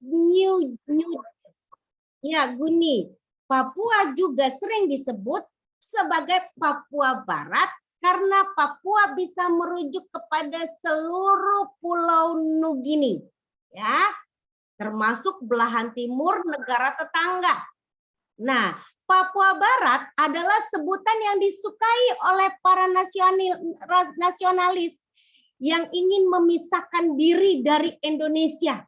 New Guinea. Papua juga sering disebut sebagai Papua Barat karena Papua bisa merujuk kepada seluruh pulau New Guinea, ya, termasuk belahan timur negara tetangga. Nah, Papua Barat adalah sebutan yang disukai oleh para nasionalis yang ingin memisahkan diri dari Indonesia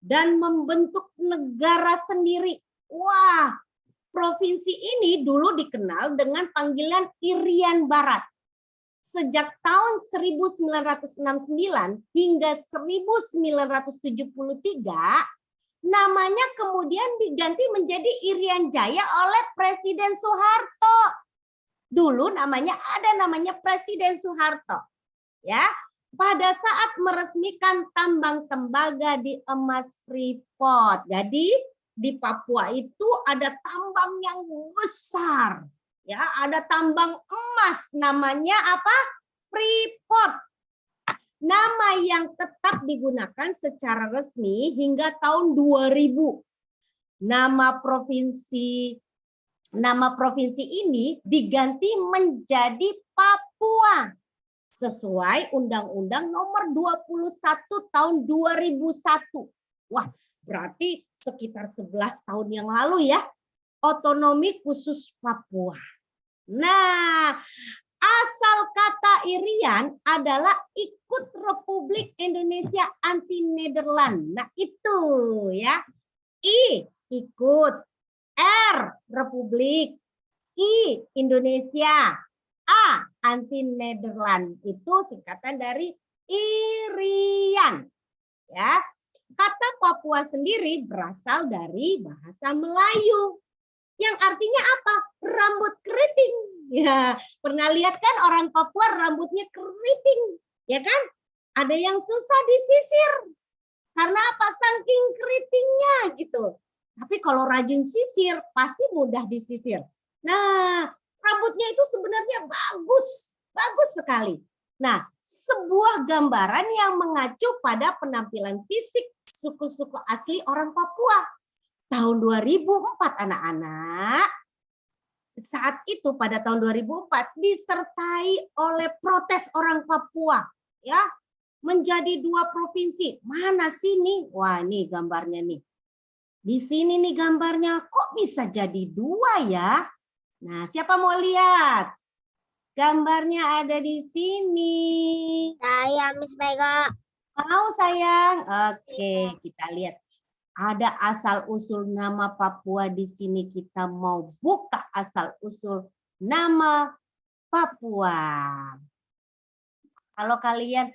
dan membentuk negara sendiri. Wah, provinsi ini dulu dikenal dengan panggilan Irian Barat. Sejak tahun 1969 hingga 1973, namanya kemudian diganti menjadi Irian Jaya oleh Presiden Soeharto. Dulu namanya Presiden Soeharto. Ya, pada saat meresmikan tambang tembaga di emas Freeport. Jadi di Papua itu ada tambang yang besar. Ya, ada tambang emas namanya apa? Freeport. Nama yang tetap digunakan secara resmi hingga tahun 2000. Nama provinsi ini diganti menjadi Papua sesuai Undang-Undang Nomor 21 tahun 2001. Wah, berarti sekitar 11 tahun yang lalu ya. Otonomi khusus Papua. Nah, asal kata Irian adalah ikut Republik Indonesia anti Nederland. Nah, itu ya. I ikut, R Republik, I Indonesia, A anti Nederland. Itu singkatan dari Irian. Ya. Kata Papua sendiri berasal dari bahasa Melayu yang artinya apa? Rambut keriting. Ya, pernah lihat kan orang Papua rambutnya keriting, ya kan? Ada yang susah disisir. Karena apa? Saking keritingnya gitu. Tapi kalau rajin sisir, pasti mudah disisir. Nah, rambutnya itu sebenarnya bagus. Bagus sekali. Nah, sebuah gambaran yang mengacu pada penampilan fisik suku-suku asli orang Papua. Tahun 2004 anak-anak, saat itu pada tahun 2004 disertai oleh protes orang Papua, ya, menjadi 2 provinsi. Mana sih nih? Wah, nih gambarnya nih. Di sini nih gambarnya, kok bisa jadi 2 ya? Nah, siapa mau lihat? Gambarnya ada di sini. Saya, Miss Mega. Mau sayang? Oke, kita lihat. Ada asal-usul nama Papua di sini. Kita mau buka asal-usul nama Papua. Kalau kalian,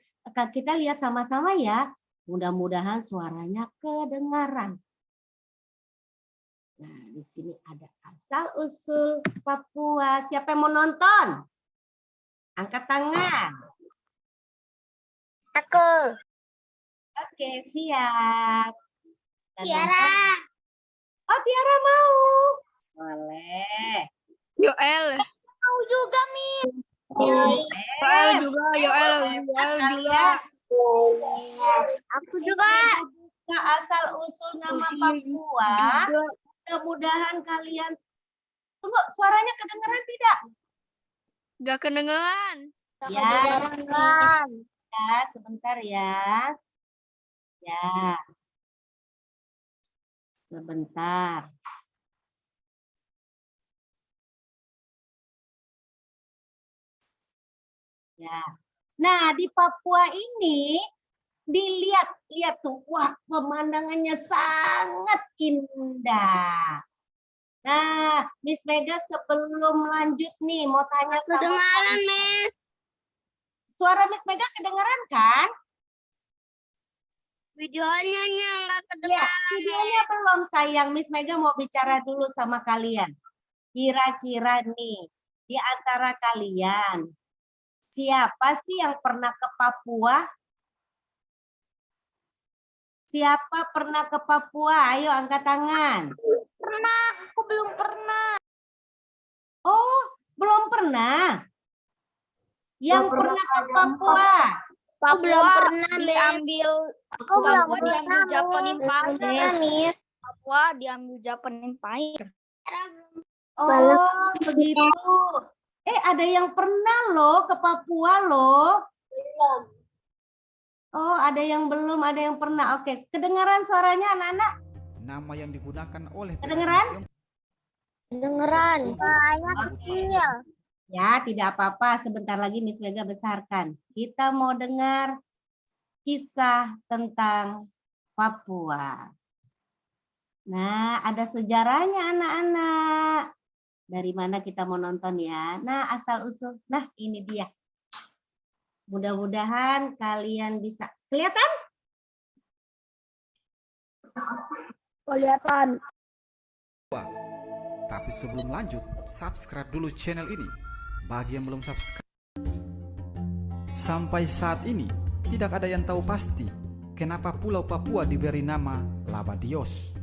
kita lihat sama-sama ya. Mudah-mudahan suaranya kedengaran. Nah, di sini ada asal-usul Papua. Siapa yang mau nonton? Angkat tangan. Aku. Oke, siap. Tiara. Oh, Tiara mau. Boleh. Yoel. Mau juga, Miss. Yoel juga. Aku juga. Buka asal-usul nama Papua. Mudah-mudahan kalian. Tunggu, suaranya kedengeran tidak? Gak kedengeran. Ya, ya, sebentar ya. Ya. Sebentar. Ya. Nah, di Papua ini lihat tuh, wah, pemandangannya sangat indah. Nah, Miss Mega sebelum lanjut nih mau tanya sama Kedengaran, Miss. Suara Miss Mega kedengeran kan? Videonya nggak Ya, kedengaran. videonya belum sayang. Miss Mega mau bicara dulu sama kalian. Kira-kira nih, di antara kalian, siapa sih yang pernah ke Papua? Siapa pernah ke Papua? Ayo angkat tangan. Pernah, aku belum pernah. Oh, belum pernah. Yang pernah ke Papua? Aku belum pernah, Miss. diambil Aku belum Papua diambil pernah, Japan Miss. Empire. Miss. Papua diambil Japan Empire. Oh, begitu. Ada yang pernah loh ke Papua loh. Oh, ada yang belum, ada yang pernah. Oke, kedengaran suaranya anak-anak? Nama yang digunakan oleh Kedengeran? Dengeran. Suaranya kecil. Ya, tidak apa-apa. Sebentar lagi Miss Mega besarkan. Kita mau dengar kisah tentang Papua. Nah, ada sejarahnya anak-anak. Dari mana kita mau nonton ya? Nah, asal-usul. Nah, ini dia. Mudah-mudahan kalian bisa. Kelihatan? Kelihatan. Tapi sebelum lanjut, subscribe dulu channel ini bagi yang belum subscribe. Sampai saat ini, tidak ada yang tahu pasti kenapa Pulau Papua diberi nama Labadios.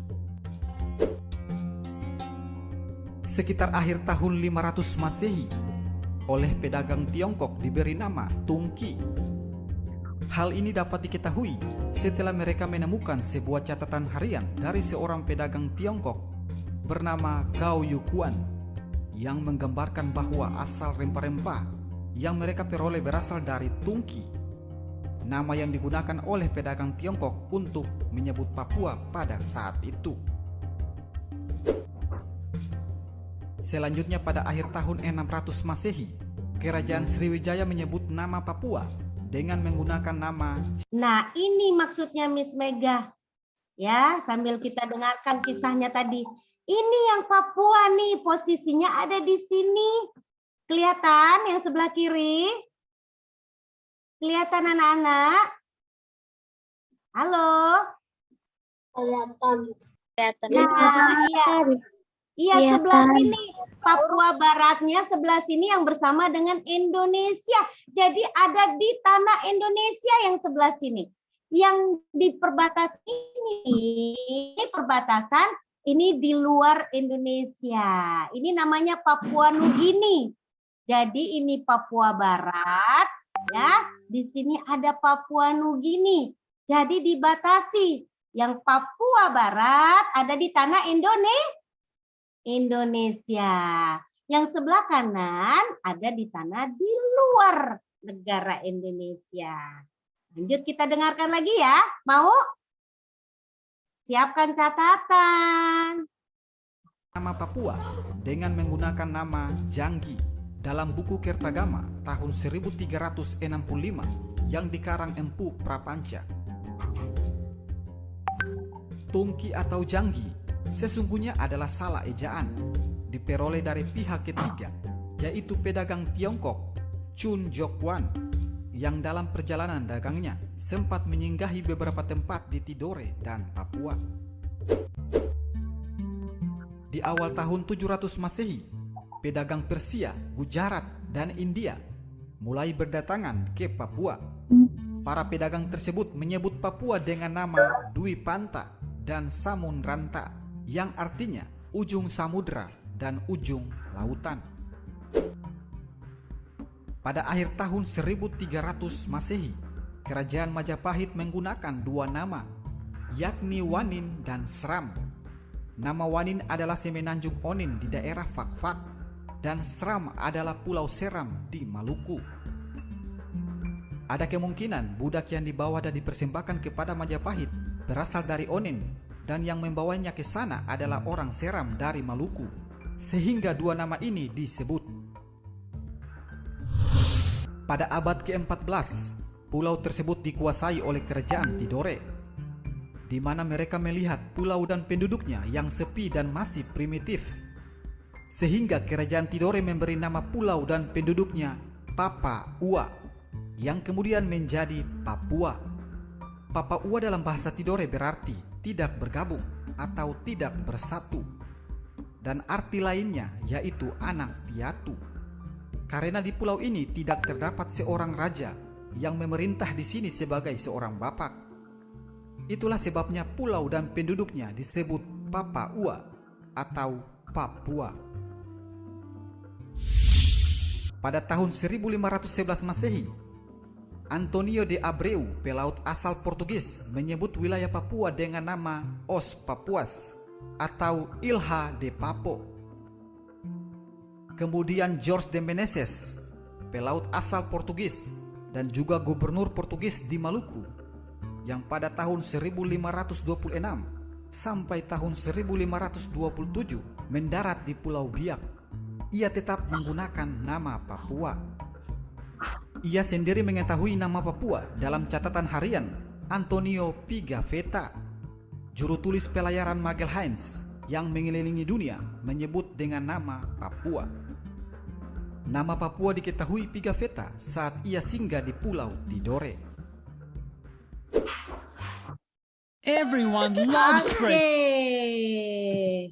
Sekitar akhir tahun 500 Masehi, oleh pedagang Tiongkok diberi nama Tungki. Hal ini dapat diketahui setelah mereka menemukan sebuah catatan harian dari seorang pedagang Tiongkok bernama Gao Yukuan yang menggambarkan bahwa asal rempah-rempah yang mereka peroleh berasal dari Tungki, nama yang digunakan oleh pedagang Tiongkok untuk menyebut Papua pada saat itu. Selanjutnya pada akhir tahun 600 Masehi, Kerajaan Sriwijaya menyebut nama Papua dengan menggunakan nama. Nah, ini maksudnya Miss Mega. Ya, sambil kita dengarkan kisahnya tadi. Ini yang Papua nih, posisinya ada di sini. Kelihatan yang sebelah kiri? Kelihatan anak-anak? Halo? Kelihatan. Nah, iya. Iya, sebelah sini. Papua Baratnya sebelah sini yang bersama dengan Indonesia. Jadi ada di tanah Indonesia yang sebelah sini. Yang di perbatasan ini, perbatasan ini di luar Indonesia. Ini namanya Papua Nugini. Jadi ini Papua Barat, ya. Di sini ada Papua Nugini. Jadi dibatasi. Yang Papua Barat ada di tanah Indonesia. Yang sebelah kanan ada di tanah di luar negara Indonesia. Lanjut kita dengarkan lagi ya. Mau? Siapkan catatan. Nama Papua dengan menggunakan nama Janggi dalam buku Kertagama tahun 1365 yang dikarang Empu Prapanca. Tungki atau Janggi sesungguhnya adalah salah ejaan, diperoleh dari pihak ketiga, yaitu pedagang Tiongkok Chun Jokwan yang dalam perjalanan dagangnya sempat menyinggahi beberapa tempat di Tidore dan Papua. Di awal tahun 700 Masehi, pedagang Persia, Gujarat, dan India mulai berdatangan ke Papua. Para pedagang tersebut menyebut Papua dengan nama Dwi Panta dan Samunranta, yang artinya ujung samudra dan ujung lautan. Pada akhir tahun 1300 Masehi, Kerajaan Majapahit menggunakan dua nama, yakni Wanin dan Sram. Nama Wanin adalah Semenanjung Onin di daerah Fakfak, dan Sram adalah Pulau Seram di Maluku. Ada kemungkinan budak yang dibawa dan dipersembahkan kepada Majapahit berasal dari Onin, dan yang membawanya ke sana adalah orang Seram dari Maluku, sehingga dua nama ini disebut. Pada abad ke-14, pulau tersebut dikuasai oleh kerajaan Tidore, di mana mereka melihat pulau dan penduduknya yang sepi dan masih primitif, sehingga kerajaan Tidore memberi nama pulau dan penduduknya Papua, yang kemudian menjadi Papua. Papua dalam bahasa Tidore berarti tidak bergabung atau tidak bersatu, dan arti lainnya yaitu anak piatu. Karena di pulau ini tidak terdapat seorang raja yang memerintah di sini sebagai seorang bapak. Itulah sebabnya pulau dan penduduknya disebut Papua atau Papua. Pada tahun 1511 Masehi, Antonio de Abreu, pelaut asal Portugis, menyebut wilayah Papua dengan nama Os Papuas atau Ilha de Papo. Kemudian Jorge de Menezes, pelaut asal Portugis dan juga gubernur Portugis di Maluku, yang pada tahun 1526 sampai tahun 1527 mendarat di Pulau Biak. Ia tetap menggunakan nama Papua. Ia sendiri mengetahui nama Papua dalam catatan harian Antonio Pigafetta, juru tulis pelayaran Magalhaens yang mengelilingi dunia, menyebut dengan nama Papua. Nama Papua diketahui Pigafetta saat ia singgah di Pulau Tidore. Everyone loves Oke. spray.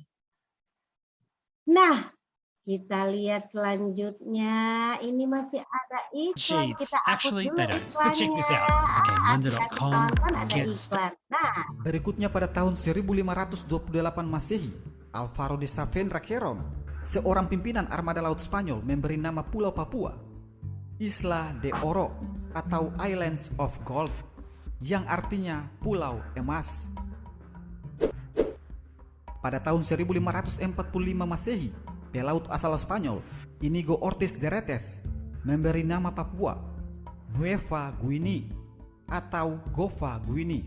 Nah, kita lihat selanjutnya. Ini masih ada iklan. Shades. Kita hapus Actually, dulu they don't. But check this out. iklannya. Okay, Kita Monday.com tonton ada gets iklan. Nah, Berikutnya pada tahun 1528 Masehi, Alvaro de Saavedra Cerón, seorang pimpinan armada laut Spanyol, memberi nama Pulau Papua Isla de Oro atau Islands of Gold, yang artinya Pulau Emas. Pada tahun 1545 Masehi, pelaut asal Spanyol Inigo Ortiz de Retes memberi nama Papua Nueva Guinea atau Gova Guinea.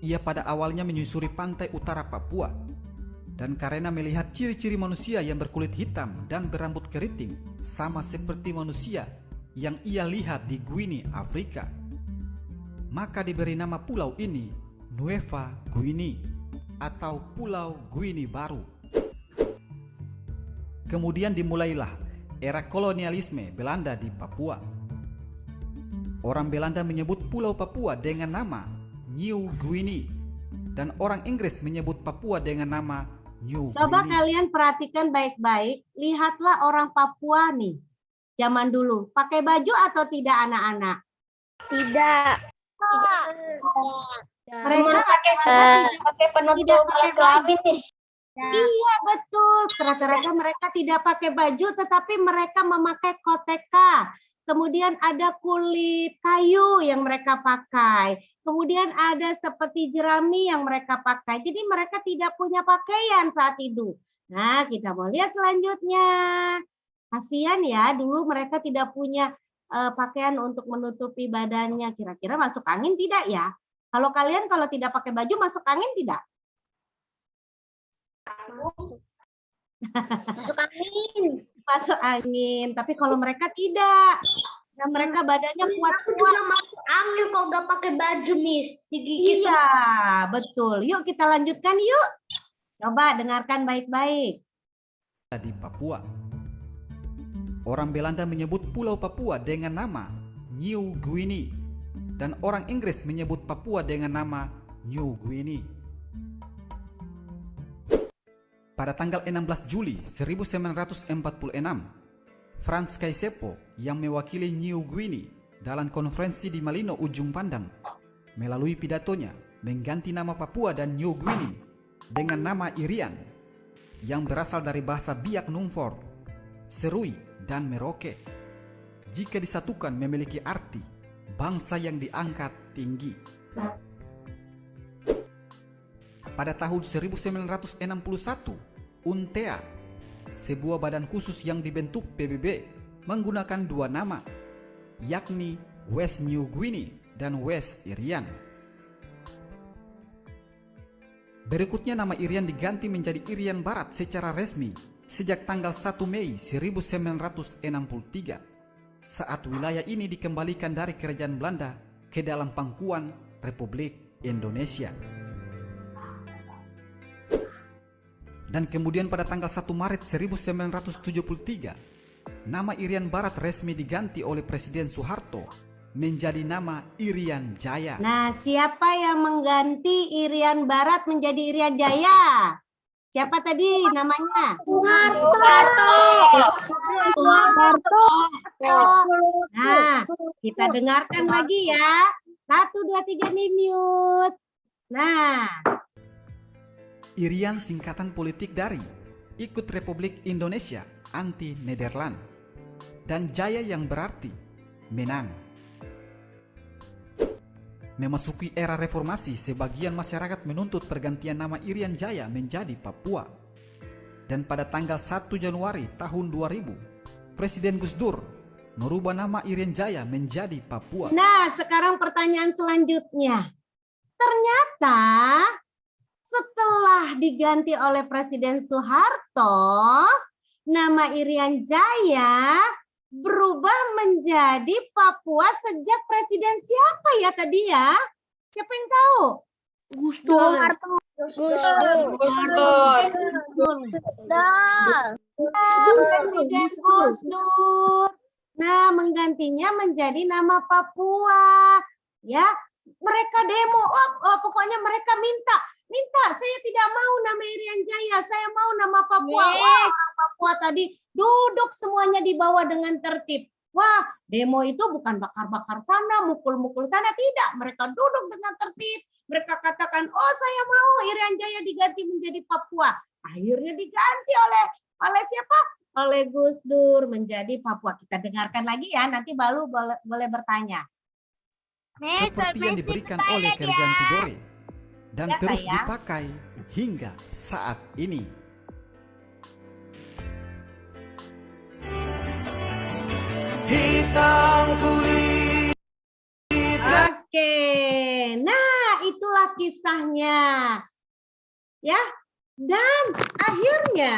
Ia pada awalnya menyusuri pantai utara Papua, dan karena melihat ciri-ciri manusia yang berkulit hitam dan berambut keriting sama seperti manusia yang ia lihat di Guinea, Afrika, maka diberi nama pulau ini Nueva Guinea atau Pulau Guinea Baru. Kemudian dimulailah era kolonialisme Belanda di Papua. Orang Belanda menyebut Pulau Papua dengan nama New Guinea, dan orang Inggris menyebut Papua dengan nama New coba Guinea. kalian perhatikan baik-baik. Lihatlah orang Papua nih. Zaman dulu pakai baju atau tidak anak-anak? Tidak. Mereka rata-rata Pakai tidak pakai baju. kelamin. Iya betul, rata-rata mereka tidak pakai baju tetapi mereka memakai koteka. Kemudian ada kulit kayu yang mereka pakai. Kemudian ada seperti jerami yang mereka pakai. Jadi mereka tidak punya pakaian saat itu. Nah, kita mau lihat selanjutnya. Kasihan ya, dulu mereka tidak punya pakaian untuk menutupi badannya. Kira-kira masuk angin tidak ya? Kalau kalian kalau tidak pakai baju masuk angin tidak? Masuk angin. Masuk angin, tapi kalau mereka tidak. Dan mereka badannya kuat-kuat. masuk angin kalau nggak pakai baju, Miss. Digigit. Iya, betul. Yuk kita lanjutkan yuk. Coba dengarkan baik-baik. Di Papua. Orang Belanda menyebut Pulau Papua dengan nama New Guinea, dan orang Inggris menyebut Papua dengan nama New Guinea. Pada tanggal 16 Juli 1946, Frans Kaisepo yang mewakili New Guinea dalam konferensi di Malino Ujung Pandang, melalui pidatonya mengganti nama Papua dan New Guinea dengan nama Irian, yang berasal dari bahasa Biak Numfor, Serui, dan Merauke. Jika disatukan memiliki arti bangsa yang diangkat tinggi. Pada tahun 1961, UNTEA, sebuah badan khusus yang dibentuk PBB, menggunakan dua nama, yakni West New Guinea dan West Irian. Berikutnya nama Irian diganti menjadi Irian Barat secara resmi sejak tanggal 1 Mei 1963, saat wilayah ini dikembalikan dari kerajaan Belanda ke dalam pangkuan Republik Indonesia. Dan kemudian pada tanggal 1 Maret 1973, nama Irian Barat resmi diganti oleh Presiden Soeharto menjadi nama Irian Jaya. Nah, siapa yang mengganti Irian Barat menjadi Irian Jaya? Siapa tadi namanya? Soeharto. Nah, kita dengarkan lagi ya. 1, 2, 3 nih mute. Nah, Irian singkatan politik dari Ikut Republik Indonesia Anti Nederland, dan Jaya yang berarti menang. Memasuki era reformasi, sebagian masyarakat menuntut pergantian nama Irian Jaya menjadi Papua. Dan pada tanggal 1 Januari tahun 2000, Presiden Gus Dur merubah nama Irian Jaya menjadi Papua. Nah, sekarang pertanyaan selanjutnya. Ternyata setelah diganti oleh Presiden Soeharto, nama Irian Jaya berubah menjadi Papua sejak Presiden siapa ya tadi ya? Siapa yang tahu? Gus Dur. Presiden Gus Dur. Nah, menggantinya menjadi nama Papua. Ya, mereka demo. Pokoknya mereka minta, saya tidak mau nama Irian Jaya, saya mau nama Papua. Wah, orang Papua tadi duduk semuanya di bawah dengan tertib. Wah, demo itu bukan bakar-bakar sana, mukul-mukul sana, tidak. Mereka duduk dengan tertib. Mereka katakan, oh saya mau Irian Jaya diganti menjadi Papua. Akhirnya diganti oleh siapa? Oleh Gus Dur menjadi Papua. Kita dengarkan lagi ya, nanti Balu boleh bertanya. Seperti yang diberikan oleh Kerajaan Tidore dan Ya, terus sayang. dipakai hingga saat ini. Oke, nah itulah kisahnya. Ya, dan akhirnya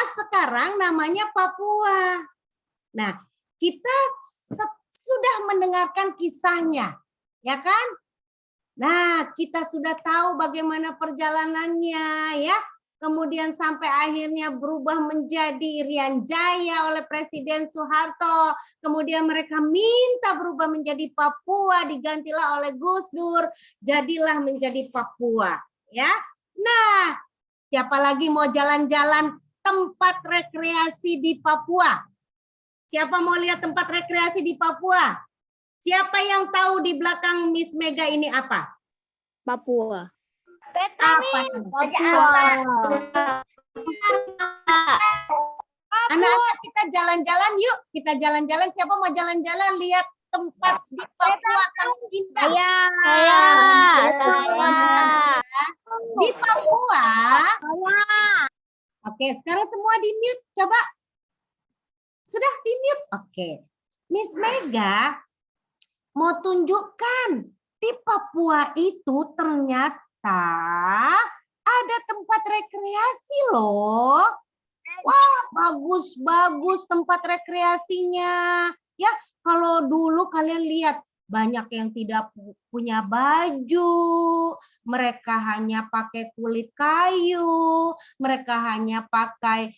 sekarang namanya Papua. Nah, kita sudah mendengarkan kisahnya, ya kan? Nah, kita sudah tahu bagaimana perjalanannya, ya. Kemudian sampai akhirnya berubah menjadi Irian Jaya oleh Presiden Soeharto. Kemudian mereka minta berubah menjadi Papua, digantilah oleh Gus Dur, jadilah menjadi Papua, ya. Nah, siapa lagi mau jalan-jalan tempat rekreasi di Papua? Siapa mau lihat tempat rekreasi di Papua? Siapa yang tahu di belakang Miss Mega ini apa? Papua. Apa? Anak-anak kita jalan-jalan yuk. Kita jalan-jalan. Siapa mau jalan-jalan lihat tempat di Papua sangat indah? Di Papua. Oke, sekarang semua di mute. Coba. Sudah di mute? Oke. Miss Mega mau tunjukkan di Papua itu ternyata ada tempat rekreasi loh. Wah, bagus-bagus tempat rekreasinya. Ya, kalau dulu kalian lihat banyak yang tidak punya baju, mereka hanya pakai kulit kayu, mereka hanya pakai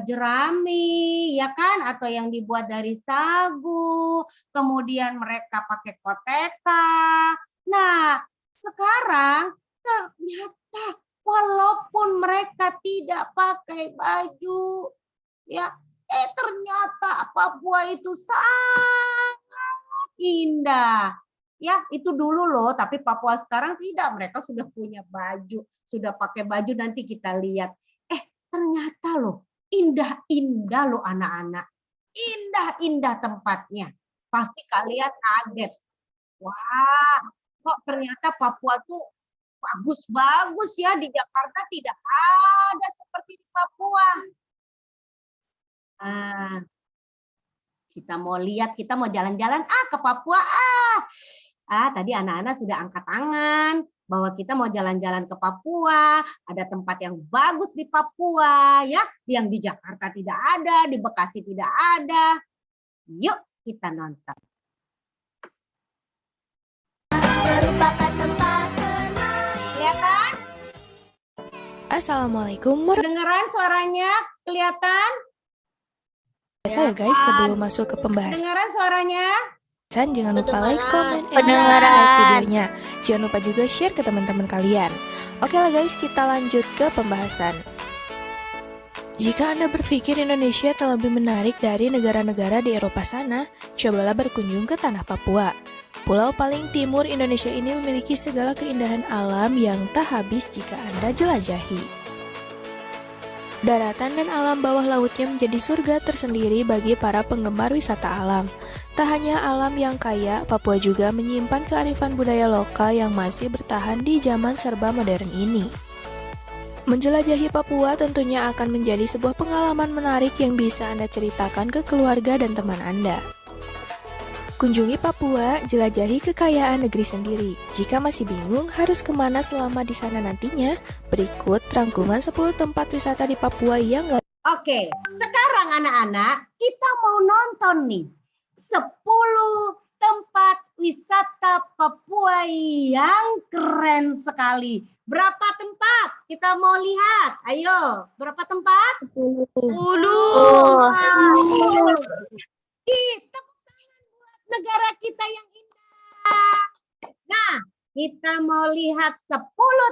jerami, ya kan, atau yang dibuat dari sagu. Kemudian mereka pakai koteka. Nah, sekarang ternyata walaupun mereka tidak pakai baju, ya, ternyata Papua itu sangat indah. Ya, itu dulu loh, tapi Papua sekarang tidak. Mereka sudah punya baju, sudah pakai baju, nanti kita lihat. Ternyata loh, indah-indah loh anak-anak. Indah-indah tempatnya. Pasti kalian kaget. Wah, kok ternyata Papua tuh bagus-bagus ya, di Jakarta tidak ada seperti di Papua. Kita mau lihat, kita mau jalan-jalan ke Papua. Tadi anak-anak sudah angkat tangan bahwa kita mau jalan-jalan ke Papua, ada tempat yang bagus di Papua ya, yang di Jakarta tidak ada, di Bekasi tidak ada. Yuk kita nonton. Ya kan? Assalamualaikum Kedengeran suaranya? Kelihatan? warahmatullahi wabarakatuh guys. Sebelum masuk ke pembahasan, Kedengeran suaranya? jangan lupa like, comment, and subscribe videonya. Jangan lupa juga share ke teman-teman kalian. Oke lah guys, kita lanjut ke pembahasan. Jika Anda berpikir Indonesia terlebih menarik dari negara-negara di Eropa sana, cobalah berkunjung ke tanah Papua. Pulau paling timur Indonesia ini memiliki segala keindahan alam yang tak habis jika Anda jelajahi. Daratan dan alam bawah lautnya menjadi surga tersendiri bagi para penggemar wisata alam. Tak hanya alam yang kaya, Papua juga menyimpan kearifan budaya lokal yang masih bertahan di zaman serba modern ini. Menjelajahi Papua tentunya akan menjadi sebuah pengalaman menarik yang bisa Anda ceritakan ke keluarga dan teman Anda. Kunjungi Papua, jelajahi kekayaan negeri sendiri. Jika masih bingung harus kemana selama di sana nantinya, berikut rangkuman 10 tempat wisata di Papua yang Oke, sekarang anak-anak kita mau nonton nih 10 tempat wisata Papua yang keren sekali. Berapa tempat? Kita mau lihat. Ayo, berapa tempat? 10. Kita buat negara kita yang indah. Nah, kita mau lihat 10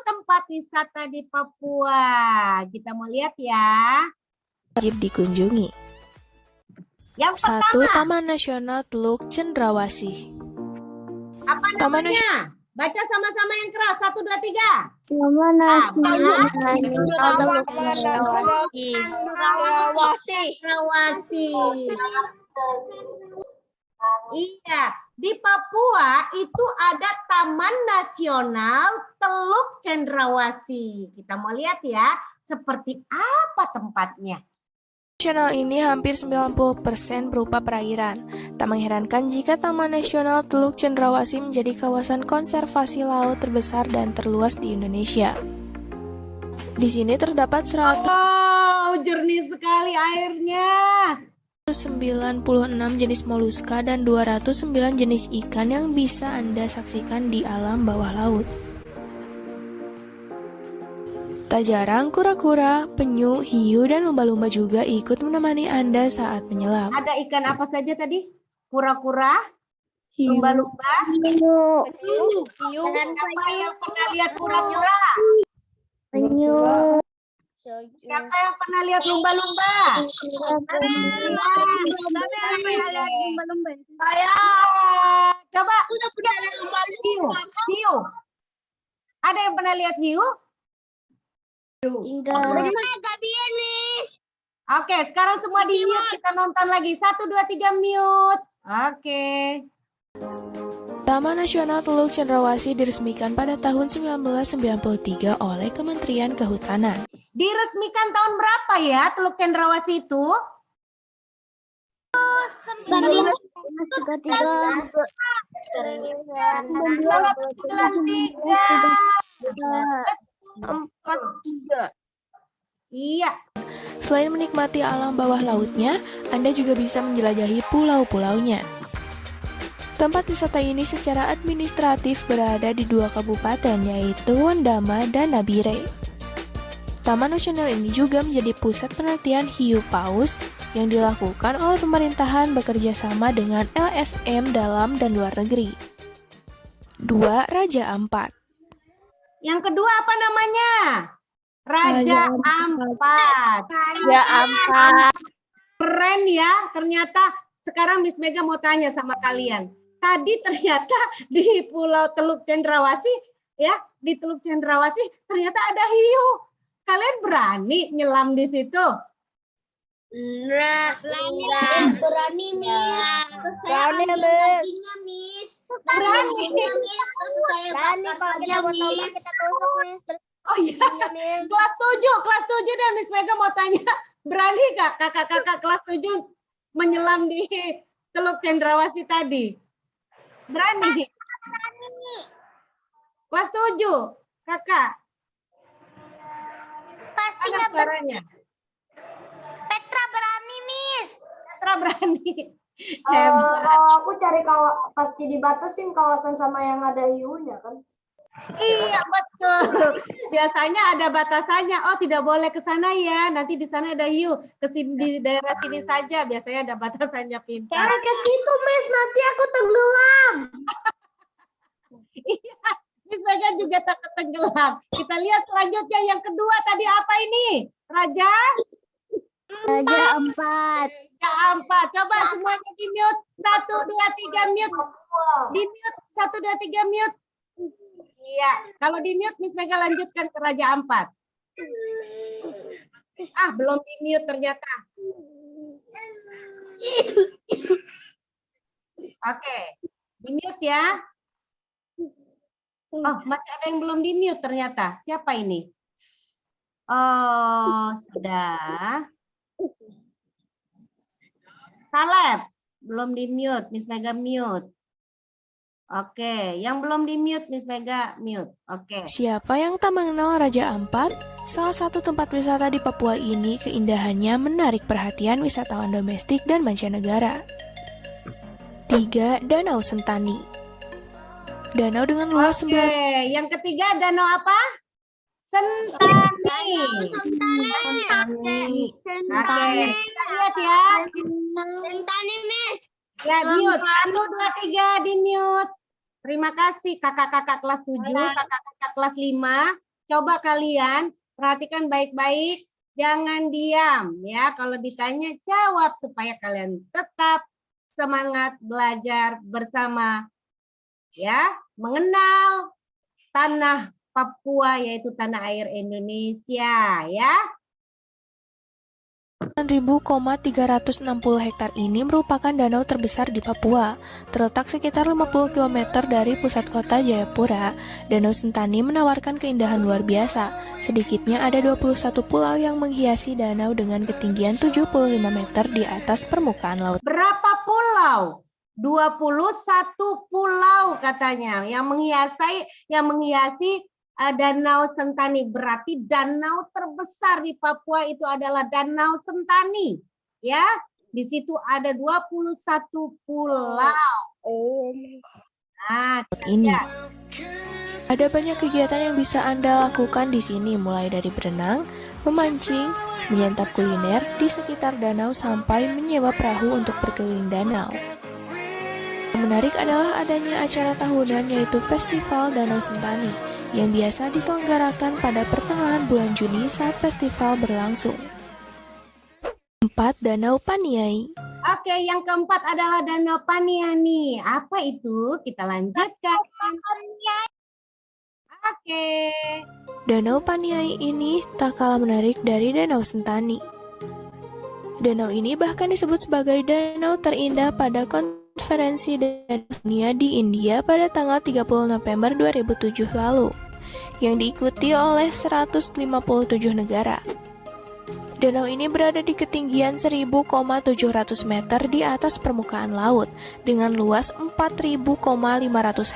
tempat wisata di Papua. Kita mau lihat ya. wajib dikunjungi. Yang 1. pertama, Taman Nasional Teluk Cendrawasih. apa Taman namanya? Baca sama-sama yang keras. 1, 2, 3. Cendrawasih. Iya, di Papua itu ada Taman Nasional Teluk Cendrawasih. Kita mau lihat ya, seperti apa tempatnya. Nasional ini hampir 90% berupa perairan. Tak mengherankan jika Taman Nasional Teluk Cendrawasih menjadi kawasan konservasi laut terbesar dan terluas di Indonesia. Di sini terdapat Wow, jernih sekali airnya. 196 jenis moluska dan 209 jenis ikan yang bisa Anda saksikan di alam bawah laut. Tak jarang kura-kura, penyu, hiu, dan lumba-lumba juga ikut menemani Anda saat menyelam. Ada ikan apa saja tadi? Kura-kura, Hiu, lumba-lumba. Hiu. Siapa yang pernah lihat kura-kura? Siapa yang pernah lihat lumba-lumba? Coba hiu. Hiu. Ada yang pernah lihat hiu? Oke, sekarang semua di mute, kita nonton lagi. 1, 2, 3 mute. Oke. Taman Nasional Teluk Cendrawasih diresmikan pada tahun 1993 oleh Kementerian Kehutanan. Diresmikan tahun berapa ya Teluk Cendrawasih itu? 1993. Iya. Selain menikmati alam bawah lautnya, Anda juga bisa menjelajahi pulau-pulaunya. Tempat wisata ini secara administratif berada di 2 kabupaten, yaitu Wondama dan Nabire. Taman nasional ini juga menjadi pusat penelitian hiu paus yang dilakukan oleh pemerintahan bekerja sama dengan LSM dalam dan luar negeri. 2. Raja Ampat. Yang kedua apa namanya? Raja Ampat. Keren ya, ternyata sekarang Miss Mega mau tanya sama kalian. Tadi ternyata di Pulau Teluk Cendrawasih, ya, di Teluk Cendrawasih ternyata ada hiu. Kalian berani nyelam di situ? Berani, Miss. Saya ambil dagingnya, Miss. Berani. Miss. Terus saya bakar saja, Miss. Oh iya, kelas 7 deh Miss Mega mau tanya. Berani gak kakak-kakak kelas 7 menyelam di Teluk Cendrawasih tadi? Berani? Kelas 7, kakak. Mana suaranya? Petra berani, Miss. Petra berani. Hebat. Kalau aku cari pasti dibatasin kawasan sama yang ada hiunya kan. Iya betul. Biasanya ada batasannya. Oh tidak boleh ke sana ya. Nanti di sana ada hiu. Kesini di daerah sini saja. Biasanya ada batasannya, pintar. Jangan ke situ, Miss. Nanti aku tenggelam. Iya. Miss Mega juga takut tenggelam. Kita lihat selanjutnya yang kedua tadi apa ini? Raja Ampat. Coba semuanya di mute. 1, 2, 3 mute. Di mute. 1, 2, 3 mute. Iya. Kalau di mute Miss Mega lanjutkan ke Raja Ampat. Ah, belum di mute ternyata. Oke, di-mute ya. Oh, masih ada yang belum di-mute ternyata. Siapa ini? Oh, sudah. Caleb, belum di-mute. Miss Mega mute. Oke, yang belum di-mute Miss Mega mute. Oke. Siapa yang tak mengenal Raja Ampat? Salah satu tempat wisata di Papua ini keindahannya menarik perhatian wisatawan domestik dan mancanegara. 3. Danau Sentani. Danau dengan luas Oke, yang ketiga danau apa? Sentani. Oke, kita lihat ya. Ya, mute. 1, 2, 3 di mute. Terima kasih kakak-kakak kelas 7, kakak-kakak kelas 5. Coba kalian perhatikan baik-baik, jangan diam ya. Kalau ditanya jawab supaya kalian tetap semangat belajar bersama ya, mengenal tanah Papua yaitu tanah air Indonesia ya. 9.360 hektar ini merupakan danau terbesar di Papua. Terletak sekitar 50 km dari pusat kota Jayapura, Danau Sentani menawarkan keindahan luar biasa. Sedikitnya ada 21 pulau yang menghiasi danau dengan ketinggian 75 meter di atas permukaan laut. Berapa pulau? 21 pulau katanya yang menghiasi Danau Sentani. Berarti danau terbesar di Papua itu adalah Danau Sentani. Ya, di situ ada 21 pulau. Nah, Ini ada banyak kegiatan yang bisa Anda lakukan di sini, mulai dari berenang, memancing, menyantap kuliner di sekitar danau sampai menyewa perahu untuk berkeliling danau. Yang menarik adalah adanya acara tahunan yaitu Festival Danau Sentani yang biasa diselenggarakan pada pertengahan bulan Juni saat festival berlangsung. 4. Danau Paniai. oke, yang keempat adalah Danau Paniai. Apa itu? Kita lanjutkan. Oke. Danau Paniai ini tak kalah menarik dari Danau Sentani. Danau ini bahkan disebut sebagai danau terindah pada Konferensi Danau Dunia di India pada tanggal 30 November 2007 lalu, yang diikuti oleh 157 negara. Danau ini berada di ketinggian 1.700 meter di atas permukaan laut, dengan luas 4.500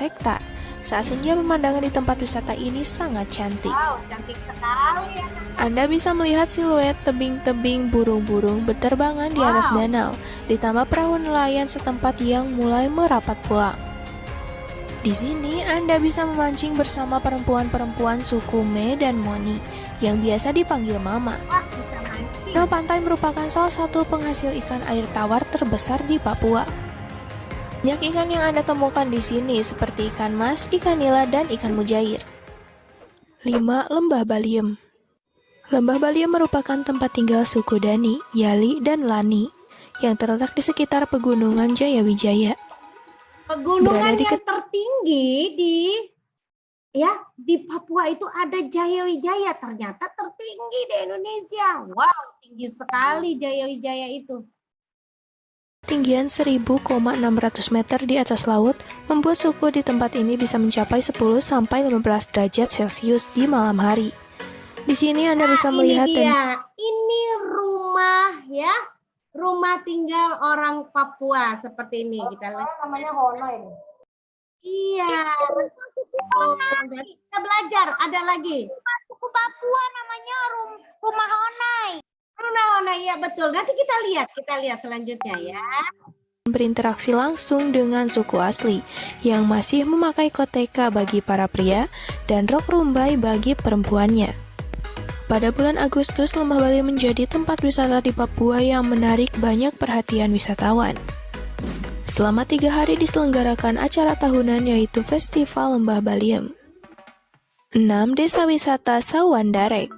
hektar. Saat senja, pemandangan di tempat wisata ini sangat cantik. Wow, cantik sekali. Anda bisa melihat siluet tebing-tebing burung-burung berterbangan di atas danau, ditambah perahu nelayan setempat yang mulai merapat pulang. Di sini Anda bisa memancing bersama perempuan-perempuan suku Me dan Moni, yang biasa dipanggil Mama. Wah, bisa mancing. Danau Pantai merupakan salah satu penghasil ikan air tawar terbesar di Papua. Banyak ikan yang Anda temukan di sini seperti ikan mas, ikan nila, dan ikan mujair. 5. Lembah Baliem. Lembah Baliem merupakan tempat tinggal suku Dani, Yali, dan Lani yang terletak di sekitar pegunungan Jayawijaya. Pegunungan Berada di yang tertinggi di Papua itu ada Jayawijaya. Ternyata tertinggi di Indonesia. Wow, tinggi sekali Jayawijaya itu. Ketinggian 1.600 meter di atas laut membuat suhu di tempat ini bisa mencapai 10-15 derajat Celcius di malam hari. Di sini Anda bisa melihat Ini rumah ya, rumah tinggal orang Papua seperti ini. Kita lihat. Namanya Hono ini. Iya. Dan kita belajar. Ada lagi. Suku Papua namanya rumah Honai. Runa, iya betul. Nanti kita lihat selanjutnya ya. berinteraksi langsung dengan suku asli yang masih memakai koteka bagi para pria dan rok rumbai bagi perempuannya. Pada bulan Agustus, Lembah Baliem menjadi tempat wisata di Papua yang menarik banyak perhatian wisatawan. Selama 3 hari diselenggarakan acara tahunan yaitu Festival Lembah Baliem. 6. Desa Wisata Sawandarek.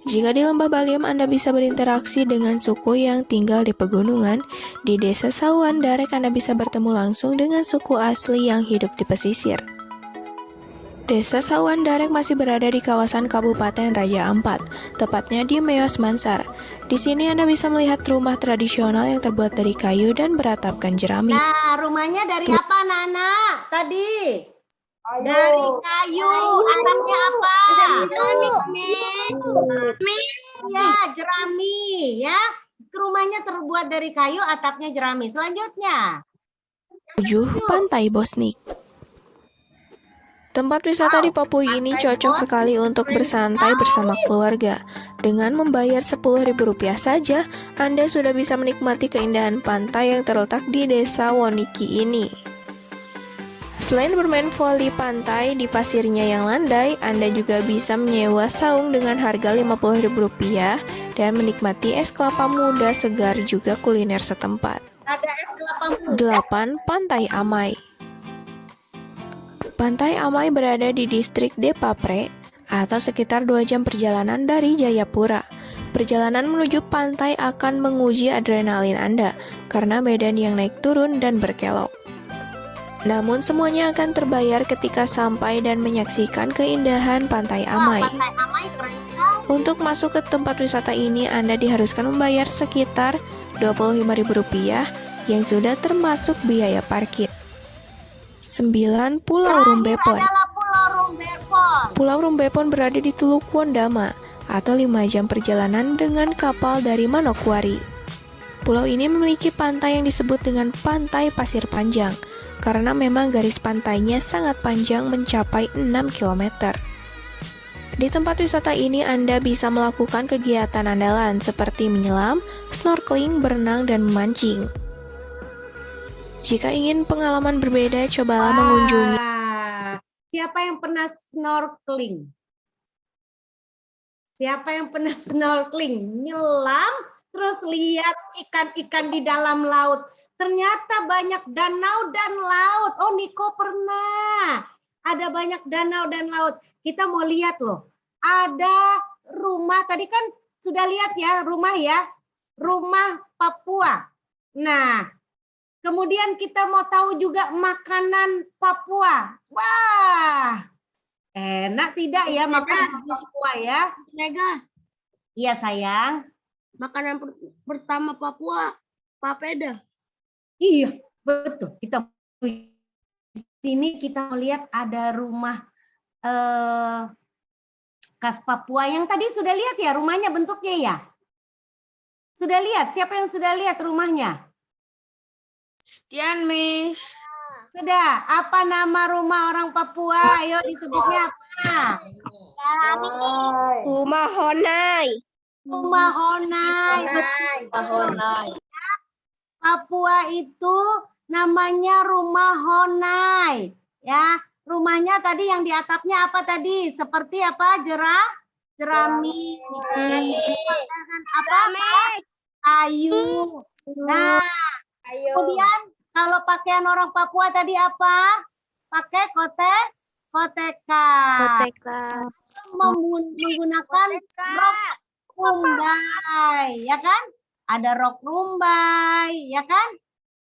Jika di Lembah Baliem Anda bisa berinteraksi dengan suku yang tinggal di pegunungan, di Desa Sawandarek Anda bisa bertemu langsung dengan suku asli yang hidup di pesisir. Desa Sawan Darek masih berada di kawasan Kabupaten Raja Ampat, tepatnya di Meos Mansar. Di sini Anda bisa melihat rumah tradisional yang terbuat dari kayu dan beratapkan jerami. Nah, rumahnya dari apa, Nana? Tadi? Dari kayu. Atapnya apa? Ya, jerami. Ya, rumahnya terbuat dari kayu, atapnya jerami. Selanjutnya. 7. Pantai Bosnik. Tempat wisata di Papua ini cocok sekali untuk bersantai bersama keluarga. Dengan membayar Rp10.000 saja, Anda sudah bisa menikmati keindahan pantai yang terletak di desa Woniki ini. Selain bermain voli pantai di pasirnya yang landai, Anda juga bisa menyewa saung dengan harga Rp50.000 dan menikmati es kelapa muda segar juga kuliner setempat. Ada es kelapa muda. 8. Pantai Amai. Pantai Amai berada di distrik Depapre atau sekitar 2 jam perjalanan dari Jayapura. Perjalanan menuju pantai akan menguji adrenalin Anda karena medan yang naik turun dan berkelok. Namun semuanya akan terbayar ketika sampai dan menyaksikan keindahan Pantai Amai. Pantai Amai keren kan? Untuk masuk ke tempat wisata ini Anda diharuskan membayar sekitar Rp25.000 yang sudah termasuk biaya parkir. 9. Pulau Rumbepon. Adalah Pulau Rumbepon. Pulau Rumbepon berada di Teluk Wondama atau 5 jam perjalanan dengan kapal dari Manokwari. Pulau ini memiliki pantai yang disebut dengan Pantai Pasir Panjang karena memang garis pantainya sangat panjang mencapai 6 km. Di tempat wisata ini Anda bisa melakukan kegiatan andalan seperti menyelam, snorkeling, berenang, dan memancing. Jika ingin pengalaman berbeda, cobalah mengunjungi. Siapa yang pernah snorkeling? Siapa yang pernah snorkeling? Nyelam, terus lihat ikan-ikan di dalam laut. Ternyata banyak danau dan laut. Oh, Niko pernah. Ada banyak danau dan laut. Kita mau lihat loh. Ada rumah, tadi kan sudah lihat ya, rumah ya. Rumah Papua. Nah, kemudian kita mau tahu juga makanan Papua. Wah, enak tidak ya makanan Papua ya? Mega, Iya sayang. makanan pertama Papua, papeda. Iya, betul. Kita di sini kita melihat ada rumah khas Papua yang tadi sudah lihat ya rumahnya bentuknya ya. Sudah lihat? Siapa yang sudah lihat rumahnya? Sekian, Miss. Sudah. Apa nama rumah orang Papua? Ayo disebutnya apa? Rumah Honai. Rumah Honai. Betul. Papua itu namanya rumah Honai. Ya, rumahnya tadi yang di atapnya apa tadi? Seperti apa? Jerami. Apa? Kayu. Nah, kemudian kalau pakaian orang Papua tadi apa? Pakai koteka. Menggunakan rok rumbai, ya kan? Ada rok rumbai, ya kan?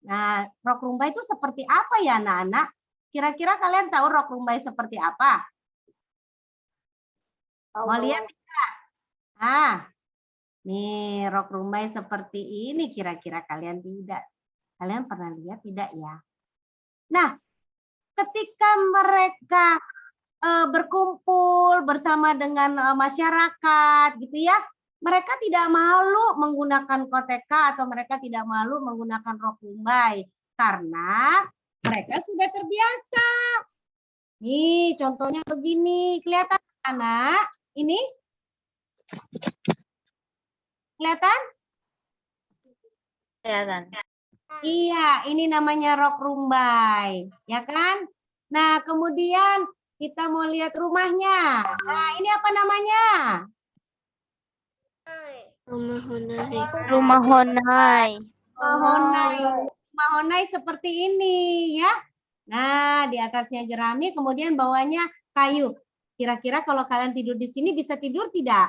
Nah, rok rumbai itu seperti apa ya, anak-anak? Kira-kira kalian tahu rok rumbai seperti apa? Mau lihat tidak? Ah, nih rok rumbai seperti ini kira-kira kalian tidak. Kalian pernah lihat tidak ya? Nah, ketika mereka berkumpul bersama dengan masyarakat gitu ya, mereka tidak malu menggunakan koteka atau mereka tidak malu menggunakan rok rumbai karena mereka sudah terbiasa. Nih, contohnya begini, kelihatan anak? Ini? Kelihatan? Kelihatan. Iya, ini namanya rok rumbai, ya kan? Nah, kemudian kita mau lihat rumahnya. Nah, ini apa namanya? Rumah Honai. Rumah Honai. Rumah Honai seperti ini, ya. Nah, di atasnya jerami, kemudian bawahnya kayu. Kira-kira kalau kalian tidur di sini bisa tidur tidak?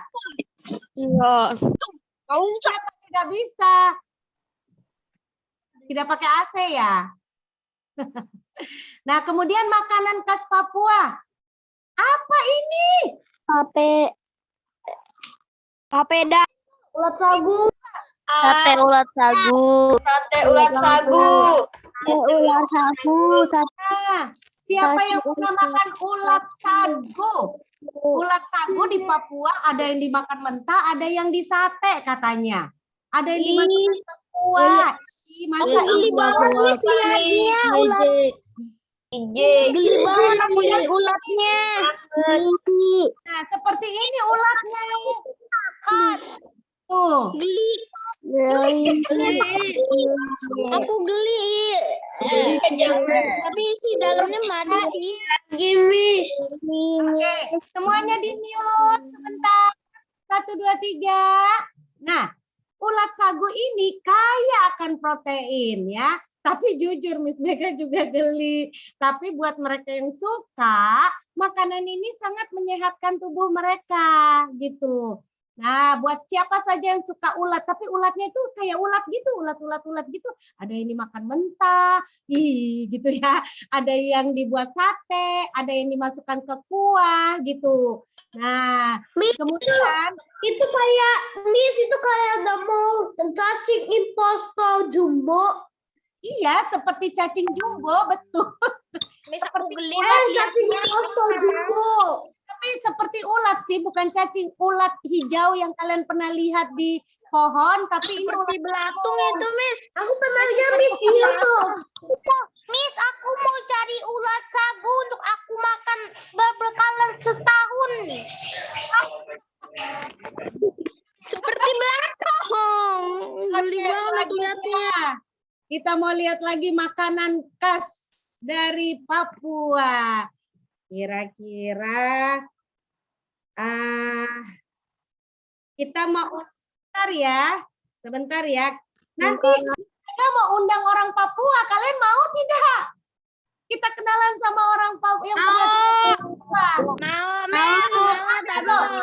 Iya. Tidak bisa. Tidak pakai AC ya. Nah, kemudian makanan khas Papua. Apa ini? Papeda. Ulat sagu. Sate ulat sagu. Sate ulat sagu. Ulat sagu. Nah, siapa yang pernah makan ulat sagu? Ulat sagu di Papua ada yang dimakan mentah, ada yang disate katanya. Ada yang dimasukkan ke kuah. Ih, masa Geli iya? banget lihatnya ulat. Geli banget aku lihat ulatnya. Nah, seperti ini ulatnya. Tuh. Geli. Aku geli. Tapi isi dalamnya madu sih. Gimis. Oke, semuanya di mute sebentar. 1, 2, 3. Nah, ulat sagu ini kaya akan protein ya. Tapi jujur Miss Mega juga geli. Tapi buat mereka yang suka, makanan ini sangat menyehatkan tubuh mereka gitu. Nah, buat siapa saja yang suka ulat, tapi ulatnya itu kayak ulat gitu, ulat gitu. Ada yang dimakan mentah, gitu ya. Ada yang dibuat sate, ada yang dimasukkan ke kuah gitu. Nah, kemudian Itu kayak itu kayak ada mau cacing imposto jumbo. iya seperti cacing jumbo, betul. Aku geli Cacing imposto jumbo. Tapi seperti ulat sih, bukan cacing. Ulat hijau yang kalian pernah lihat di pohon, tapi ini ulat belatung itu, Miss. Aku pernah lihat Miss di YouTube. Miss, aku mau cari ulat sagu untuk aku makan berbekalan setahun. Seperti belatung. Geli Oke, banget lihatnya. selanjutnya kita mau lihat lagi makanan khas dari Papua. Kira-kira kita mau sebentar ya. Nanti kita mau undang orang Papua. Kalian mau tidak? Kita kenalan sama orang Papua yang pernah tinggal di Papua.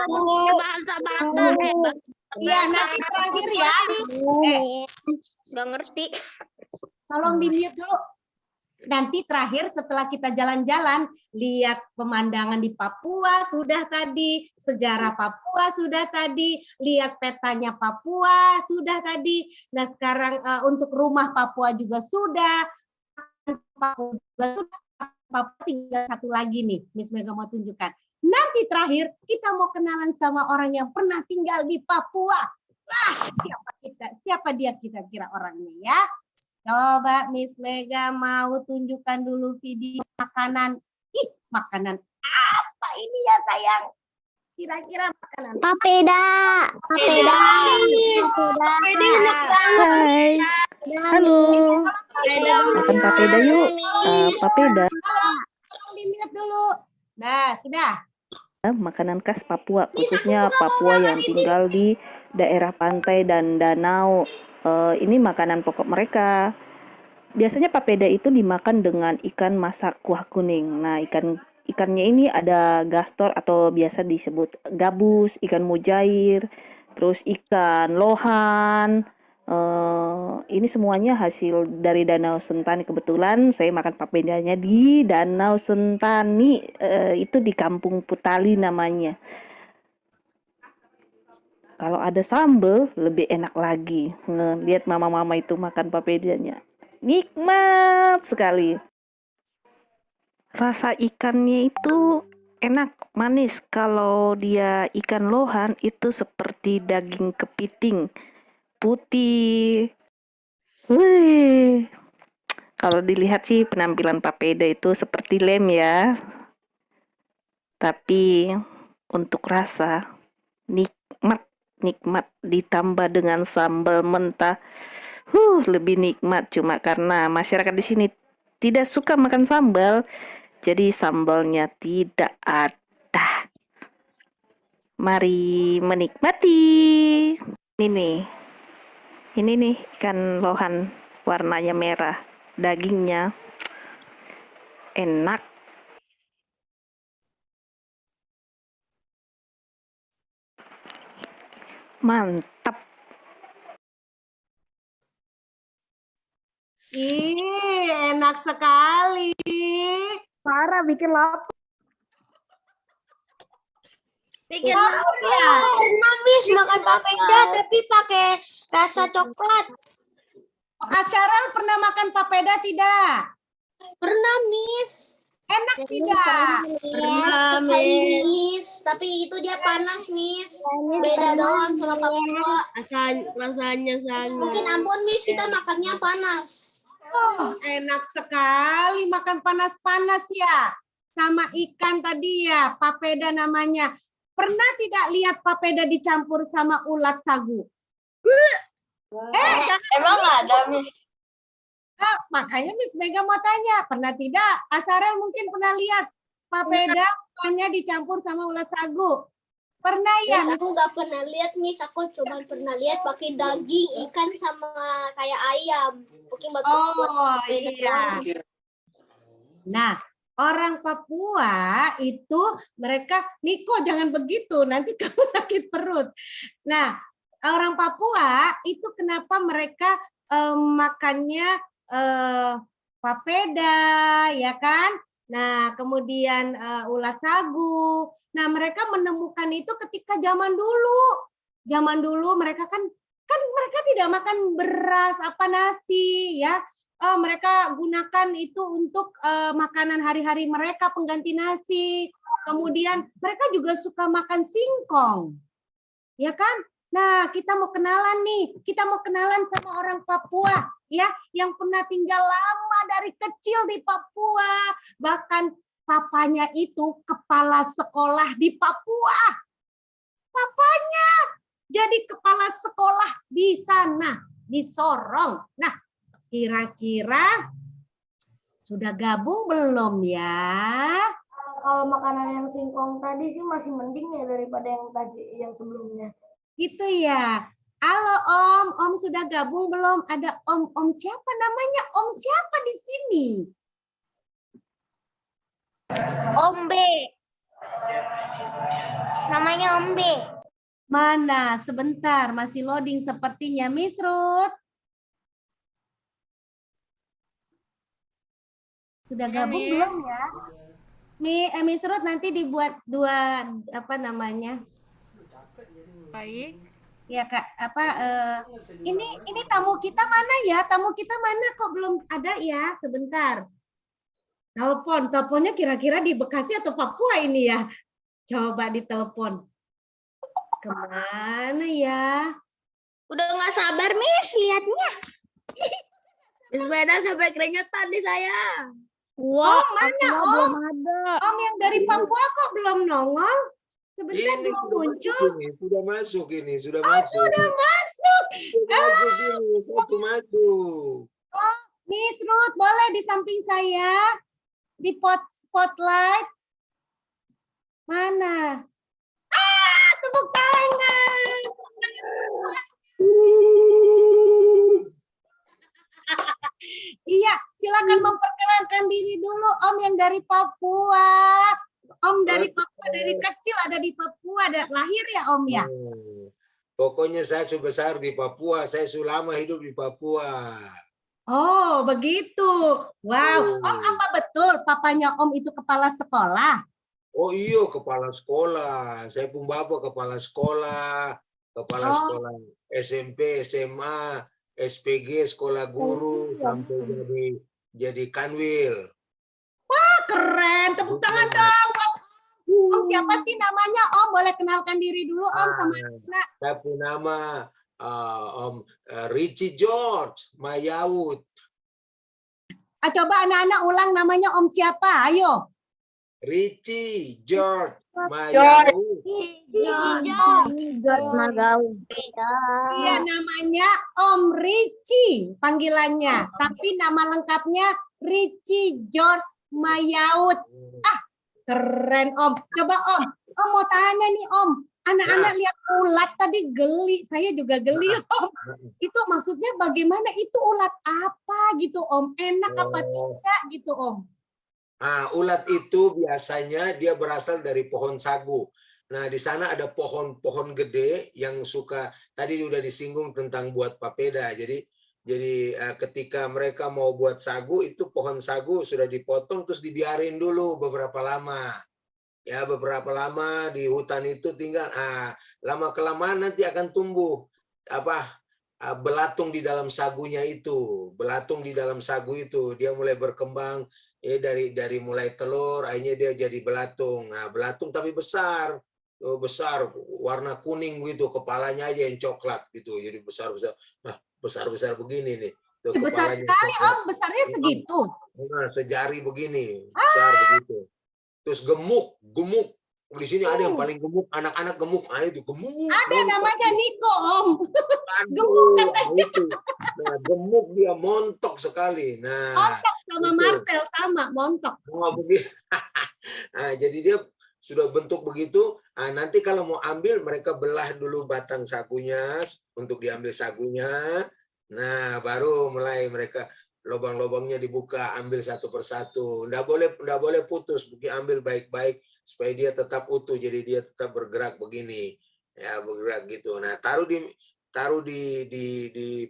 Mau bahasa bata. Iya, nanti terakhir ya. Gak ngerti. Tolong di mute dulu. Nanti terakhir setelah kita jalan-jalan, lihat pemandangan di Papua sudah tadi, sejarah Papua sudah tadi, lihat petanya Papua sudah tadi. Nah sekarang untuk rumah Papua juga sudah. Papua tinggal satu lagi nih, Miss Mega mau tunjukkan. Nanti terakhir kita mau kenalan sama orang yang pernah tinggal di Papua. Wah, siapa dia kira-kira orangnya ya? Coba Miss Mega mau tunjukkan dulu video makanan. Ih, makanan apa ini ya sayang? Kira-kira makanan Papeda. Hai. Halo. Makan papeda yuk. Papeda. Tolong di mute dulu. Nah, sudah. Makanan khas Papua, khususnya Papua yang tinggal di daerah pantai dan danau. Ini makanan pokok mereka. Biasanya papeda itu dimakan dengan ikan masak kuah kuning. Nah, ikannya ini ada gastor atau biasa disebut gabus, ikan mujair, terus ikan lohan. Ini semuanya hasil dari Danau Sentani. Kebetulan saya makan papedanya di Danau Sentani, itu di Kampung Putali namanya. Kalau ada sambal lebih enak lagi. Lihat mama-mama itu makan papedanya. Nikmat sekali. Rasa ikannya itu enak, manis. Kalau dia ikan lohan itu seperti daging kepiting, putih. Wih. Kalau dilihat sih penampilan papeda itu seperti lem ya. Tapi untuk rasa nikmat ditambah dengan sambal mentah. Lebih nikmat, cuma karena masyarakat di sini tidak suka makan sambal, jadi sambalnya tidak ada. Mari menikmati. Ini nih ikan lohan warnanya merah, dagingnya enak. Mantap. Ih, enak sekali. Parah bikin lapar. Bikin ya. pernah Miss makan papeda tapi pakai rasa coklat. Asyarel pernah makan papeda tidak? Pernah Miss. Enak tidak? Pernah Miss. Tapi itu dia panas Miss. Beda doang sama Papua. Rasanya sangat. Mungkin ampun Miss kita makannya panas. Oh, enak sekali makan panas-panas ya. Sama ikan tadi ya, papeda namanya. Pernah tidak lihat papeda dicampur sama ulat sagu? Emang nggak ada Miss? Makanya Miss Mega mau tanya, pernah tidak? Asarel mungkin pernah lihat papeda bukannya dicampur sama ulat sagu. Pernah ya? Miss, aku nggak pernah lihat Miss. Aku cuma pernah lihat pakai daging ikan sama kayak ayam. Mungkin Oh iya. Nah, orang Papua itu mereka, Niko jangan begitu, nanti kamu sakit perut. Nah, orang Papua itu kenapa mereka makannya papeda, ya kan? Nah, kemudian ulat sagu. Nah, mereka menemukan itu ketika zaman dulu. Zaman dulu mereka kan mereka tidak makan beras apa nasi, ya. Mereka gunakan itu untuk makanan hari-hari mereka pengganti nasi. Kemudian mereka juga suka makan singkong. Ya kan? Nah, kita mau kenalan nih. Kita mau kenalan sama orang Papua ya yang pernah tinggal lama dari kecil di Papua. Bahkan papanya itu kepala sekolah di Papua. Papanya jadi kepala sekolah di sana, di Sorong. Nah, kira-kira sudah gabung belum ya? Kalau makanan yang singkong tadi sih masih mending ya daripada yang tadi yang sebelumnya. Gitu ya. Halo Om sudah gabung belum? Ada Om siapa namanya? Om siapa di sini? Om B. Namanya Om B. Mana? Sebentar, masih loading sepertinya. Miss Ruth. Sudah gabung belum ya? Miss Ruth nanti dibuat dua apa namanya? Baik. Ya Kak, ini tamu kita mana ya? Tamu kita mana kok belum ada ya? Sebentar. Teleponnya kira-kira di Bekasi atau Papua ini ya? Coba ditelepon. Kemana ya? Udah nggak sabar Miss lihatnya. Miss Beda sampai keringetan di saya. Wah, mana Om? Om yang dari Papua kok belum nongol? Sebentar Ini belum sudah muncul. sudah masuk ini, sudah Oh, masuk. sudah masuk. Satu masuk. Oh, Miss Ruth, boleh di samping saya? Di spotlight. Mana? Tepuk tangan. Iya, silakan memperkenalkan diri dulu Om yang dari Papua. Om dari Papua, dari kecil ada di Papua, lahir ya Om ya? Pokoknya saya sudah besar di Papua, saya sudah lama hidup di Papua. Oh, begitu. Wow, Om apa betul papanya Om itu kepala sekolah? Oh iya, kepala sekolah. Saya pun bapak kepala sekolah, sekolah SMP, SMA, SPG, sekolah guru, sampai jadi kanwil. Wah, keren. Tepuk tangan dong buat Om. Siapa sih namanya Om? Boleh kenalkan diri dulu Om sama anak. Saya pun nama Om Richie George Mayaut. Coba anak-anak ulang namanya Om siapa? Ayo. Richie George Mayaut. George Magaung. Iya, namanya Om Richie panggilannya. Tapi nama lengkapnya Richie George Mayaut. Keren Om. Coba Om mau tanya nih Om. Anak-anak lihat ulat tadi geli. Saya juga geli Om. Itu maksudnya bagaimana? Itu ulat apa gitu Om? Enak apa tidak gitu Om? Ulat itu biasanya dia berasal dari pohon sagu. Nah, di sana ada pohon-pohon gede yang suka, tadi sudah disinggung tentang buat papeda. Jadi ketika mereka mau buat sagu, itu pohon sagu sudah dipotong terus dibiarin dulu beberapa lama. Ya beberapa lama di hutan itu tinggal, lama kelamaan nanti akan tumbuh belatung di dalam sagunya itu, belatung di dalam sagu itu dia mulai berkembang ya dari mulai telur, akhirnya dia jadi belatung. Nah, belatung tapi besar, besar warna kuning gitu, kepalanya aja yang coklat gitu, jadi besar-besar. Nah, besar-besar begini nih. Tuh, Besar kepalanya sekali coklat. Om, besarnya segitu. Nah, sejari begini, besar begitu. Terus gemuk. Di sini ada yang paling gemuk, anak-anak gemuk. Itu gemuk. Ada montok namanya dia. Niko Om. Gemuk Aduh, katanya. itu. Nah, gemuk dia, montok sekali. Nah, Montok sama itu. Marcel sama montok. Oh, begitu. Nah, jadi dia sudah bentuk begitu. Nah, nanti kalau mau ambil, mereka belah dulu batang sagunya untuk diambil sagunya. Nah, baru mulai mereka lubang-lubangnya dibuka, ambil satu persatu. Nggak boleh putus, ambil baik-baik supaya dia tetap utuh. Jadi dia tetap bergerak begini, ya bergerak gitu. Nah, taruh di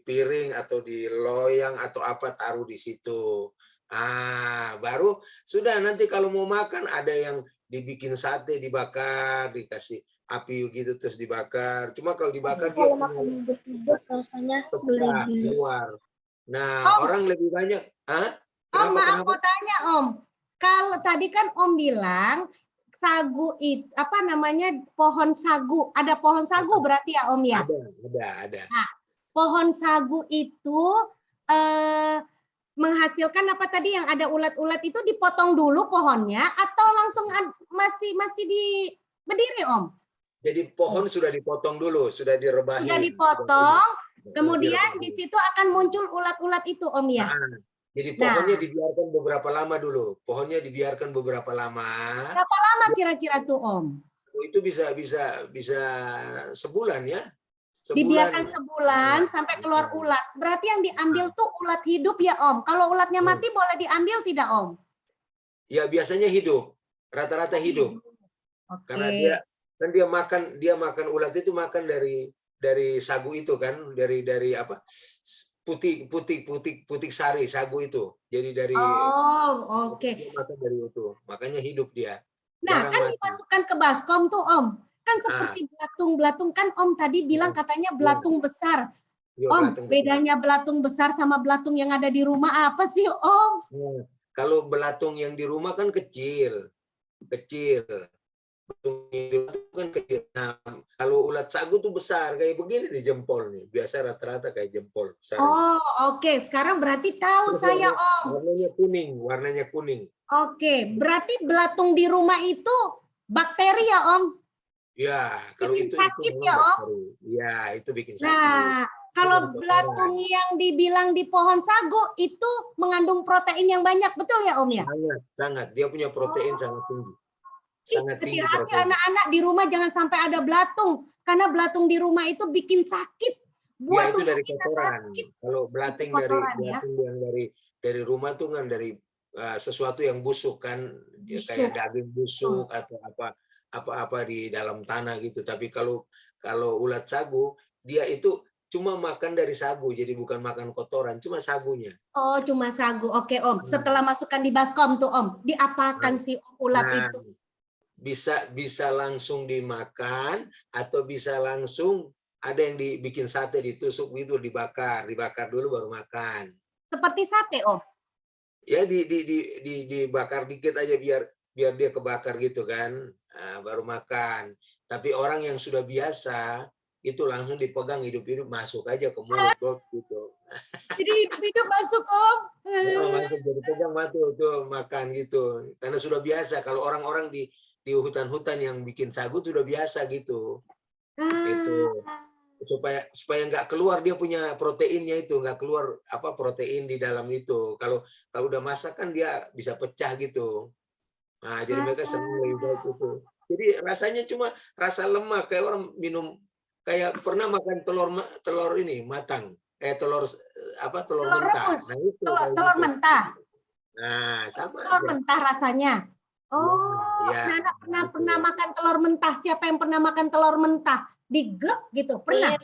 piring atau di loyang atau apa, taruh di situ. Baru sudah nanti kalau mau makan ada yang dibikin sate, dibakar, dikasih api gitu terus dibakar. Cuma kalau dibakar dia makan hidup rasanya pecah keluar. Nah, Om. orang lebih banyak. Om, maaf mau tanya Om. Kalau tadi kan Om bilang sagu itu apa namanya pohon sagu. Ada pohon sagu berarti ya Om ya? Ada. Nah, pohon sagu itu menghasilkan apa tadi yang ada ulat-ulat itu dipotong dulu pohonnya atau langsung masih di berdiri Om? Jadi pohon sudah dipotong dulu, sudah direbahin. Sudah dipotong, sudah kemudian direbahin. di situ akan muncul ulat-ulat itu Om ya? Jadi pohonnya dibiarkan beberapa lama dulu. Pohonnya dibiarkan beberapa lama. Berapa lama kira-kira tuh Om? Itu bisa sebulan ya. Dibiarkan sebulan sampai keluar ulat. Berarti yang diambil tuh ulat hidup ya Om. Kalau ulatnya mati boleh diambil tidak Om? Ya biasanya hidup. Rata-rata hidup. Oke. Karena dia makan ulat itu makan dari sagu itu kan, dari apa? Putik sari sagu itu. Jadi dari oke. Dia makan dari itu. Makanya hidup dia. Nah, kan dimasukkan ke baskom tuh Om. Kan seperti belatung kan Om tadi bilang katanya belatung besar. Om, bedanya belatung besar sama belatung yang ada di rumah apa sih Om? Kalau belatung yang di rumah kan kecil. Nah, kalau ulat sagu tuh besar kayak begini nih jempol nih. Biasa rata-rata kayak jempol. Oke. Sekarang berarti tahu saya Om. Warnanya kuning. Oke, berarti belatung di rumah itu bakteri ya Om? Ya, kalau bikin itu sakit ya Om? Ya, itu bikin sakit. Nah, kalau belatung yang dibilang di pohon sagu itu mengandung protein yang banyak, betul ya Om ya? Sangat. Dia punya protein sangat tinggi. Hati-hati anak-anak di rumah jangan sampai ada belatung, karena belatung di rumah itu bikin sakit. Buat itu dari kotoran. Kalau belatung yang dari rumah tuh kan dari sesuatu yang busuk kan, kayak daging busuk atau apa di dalam tanah gitu. Tapi kalau ulat sagu dia itu cuma makan dari sagu, jadi bukan makan kotoran, cuma sagunya. Oh, cuma sagu. Oke Om. Setelah masukkan di baskom tuh Om, diapakan si ulat itu? Bisa langsung dimakan atau bisa langsung ada yang dibikin sate, ditusuk gitu, dibakar dulu baru makan. Seperti sate Om? Ya dibakar dikit aja biar dia kebakar gitu kan, baru makan. Tapi orang yang sudah biasa itu langsung dipegang hidup-hidup masuk aja ke mulut gitu. Jadi hidup-hidup masuk Om? Masuk jadi pegang tuh makan gitu. Karena sudah biasa. Kalau orang-orang di hutan-hutan yang bikin sagu sudah biasa gitu. Itu supaya nggak keluar dia punya proteinnya itu, nggak keluar protein di dalam itu. Kalau udah masak kan dia bisa pecah gitu. Nah, jadi mereka senang lebih baik itu. Jadi rasanya cuma rasa lemak kayak orang minum, kayak pernah makan telur ini matang, telur mentah. Rebus. Nah, itu telur mentah. Nah, sama telur aja. mentah rasanya. Pernah makan telur mentah. Siapa yang pernah makan telur mentah? Diglek gitu, pernah?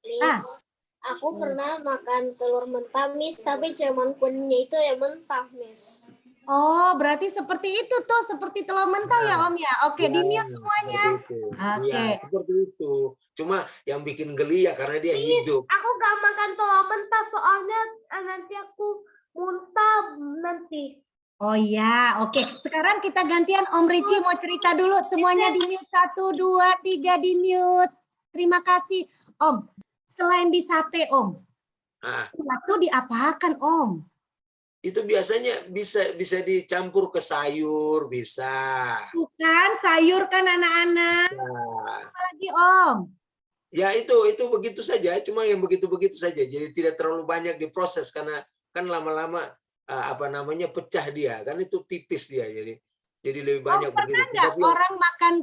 Miss. Aku pernah makan telur mentah, Miss, tapi cuman kuningnya itu yang mentah, Miss. Oh, berarti seperti itu tuh, seperti telur mentah ya Om ya? Oke, Ya, di-mute semuanya. seperti itu. Oke. Iya, seperti itu. Cuma yang bikin geli ya karena dia hidup. Aku gak makan telur mentah soalnya nanti aku muntah nanti. Oh ya, oke. Sekarang kita gantian Om Ricci mau cerita dulu. Semuanya di-mute. 1, 2, 3 di-mute. Terima kasih. Om, selain di sate Om, Nah, itu diapakan Om? itu biasanya bisa dicampur ke sayur, bisa. Bukan, sayur kan anak-anak. Nah, Apalagi Om? ya itu begitu saja, cuma yang begitu-begitu saja. Jadi tidak terlalu banyak diproses karena kan lama-lama pecah dia, kan itu tipis dia. Jadi lebih banyak Pernah begitu. nggak Tapi orang makan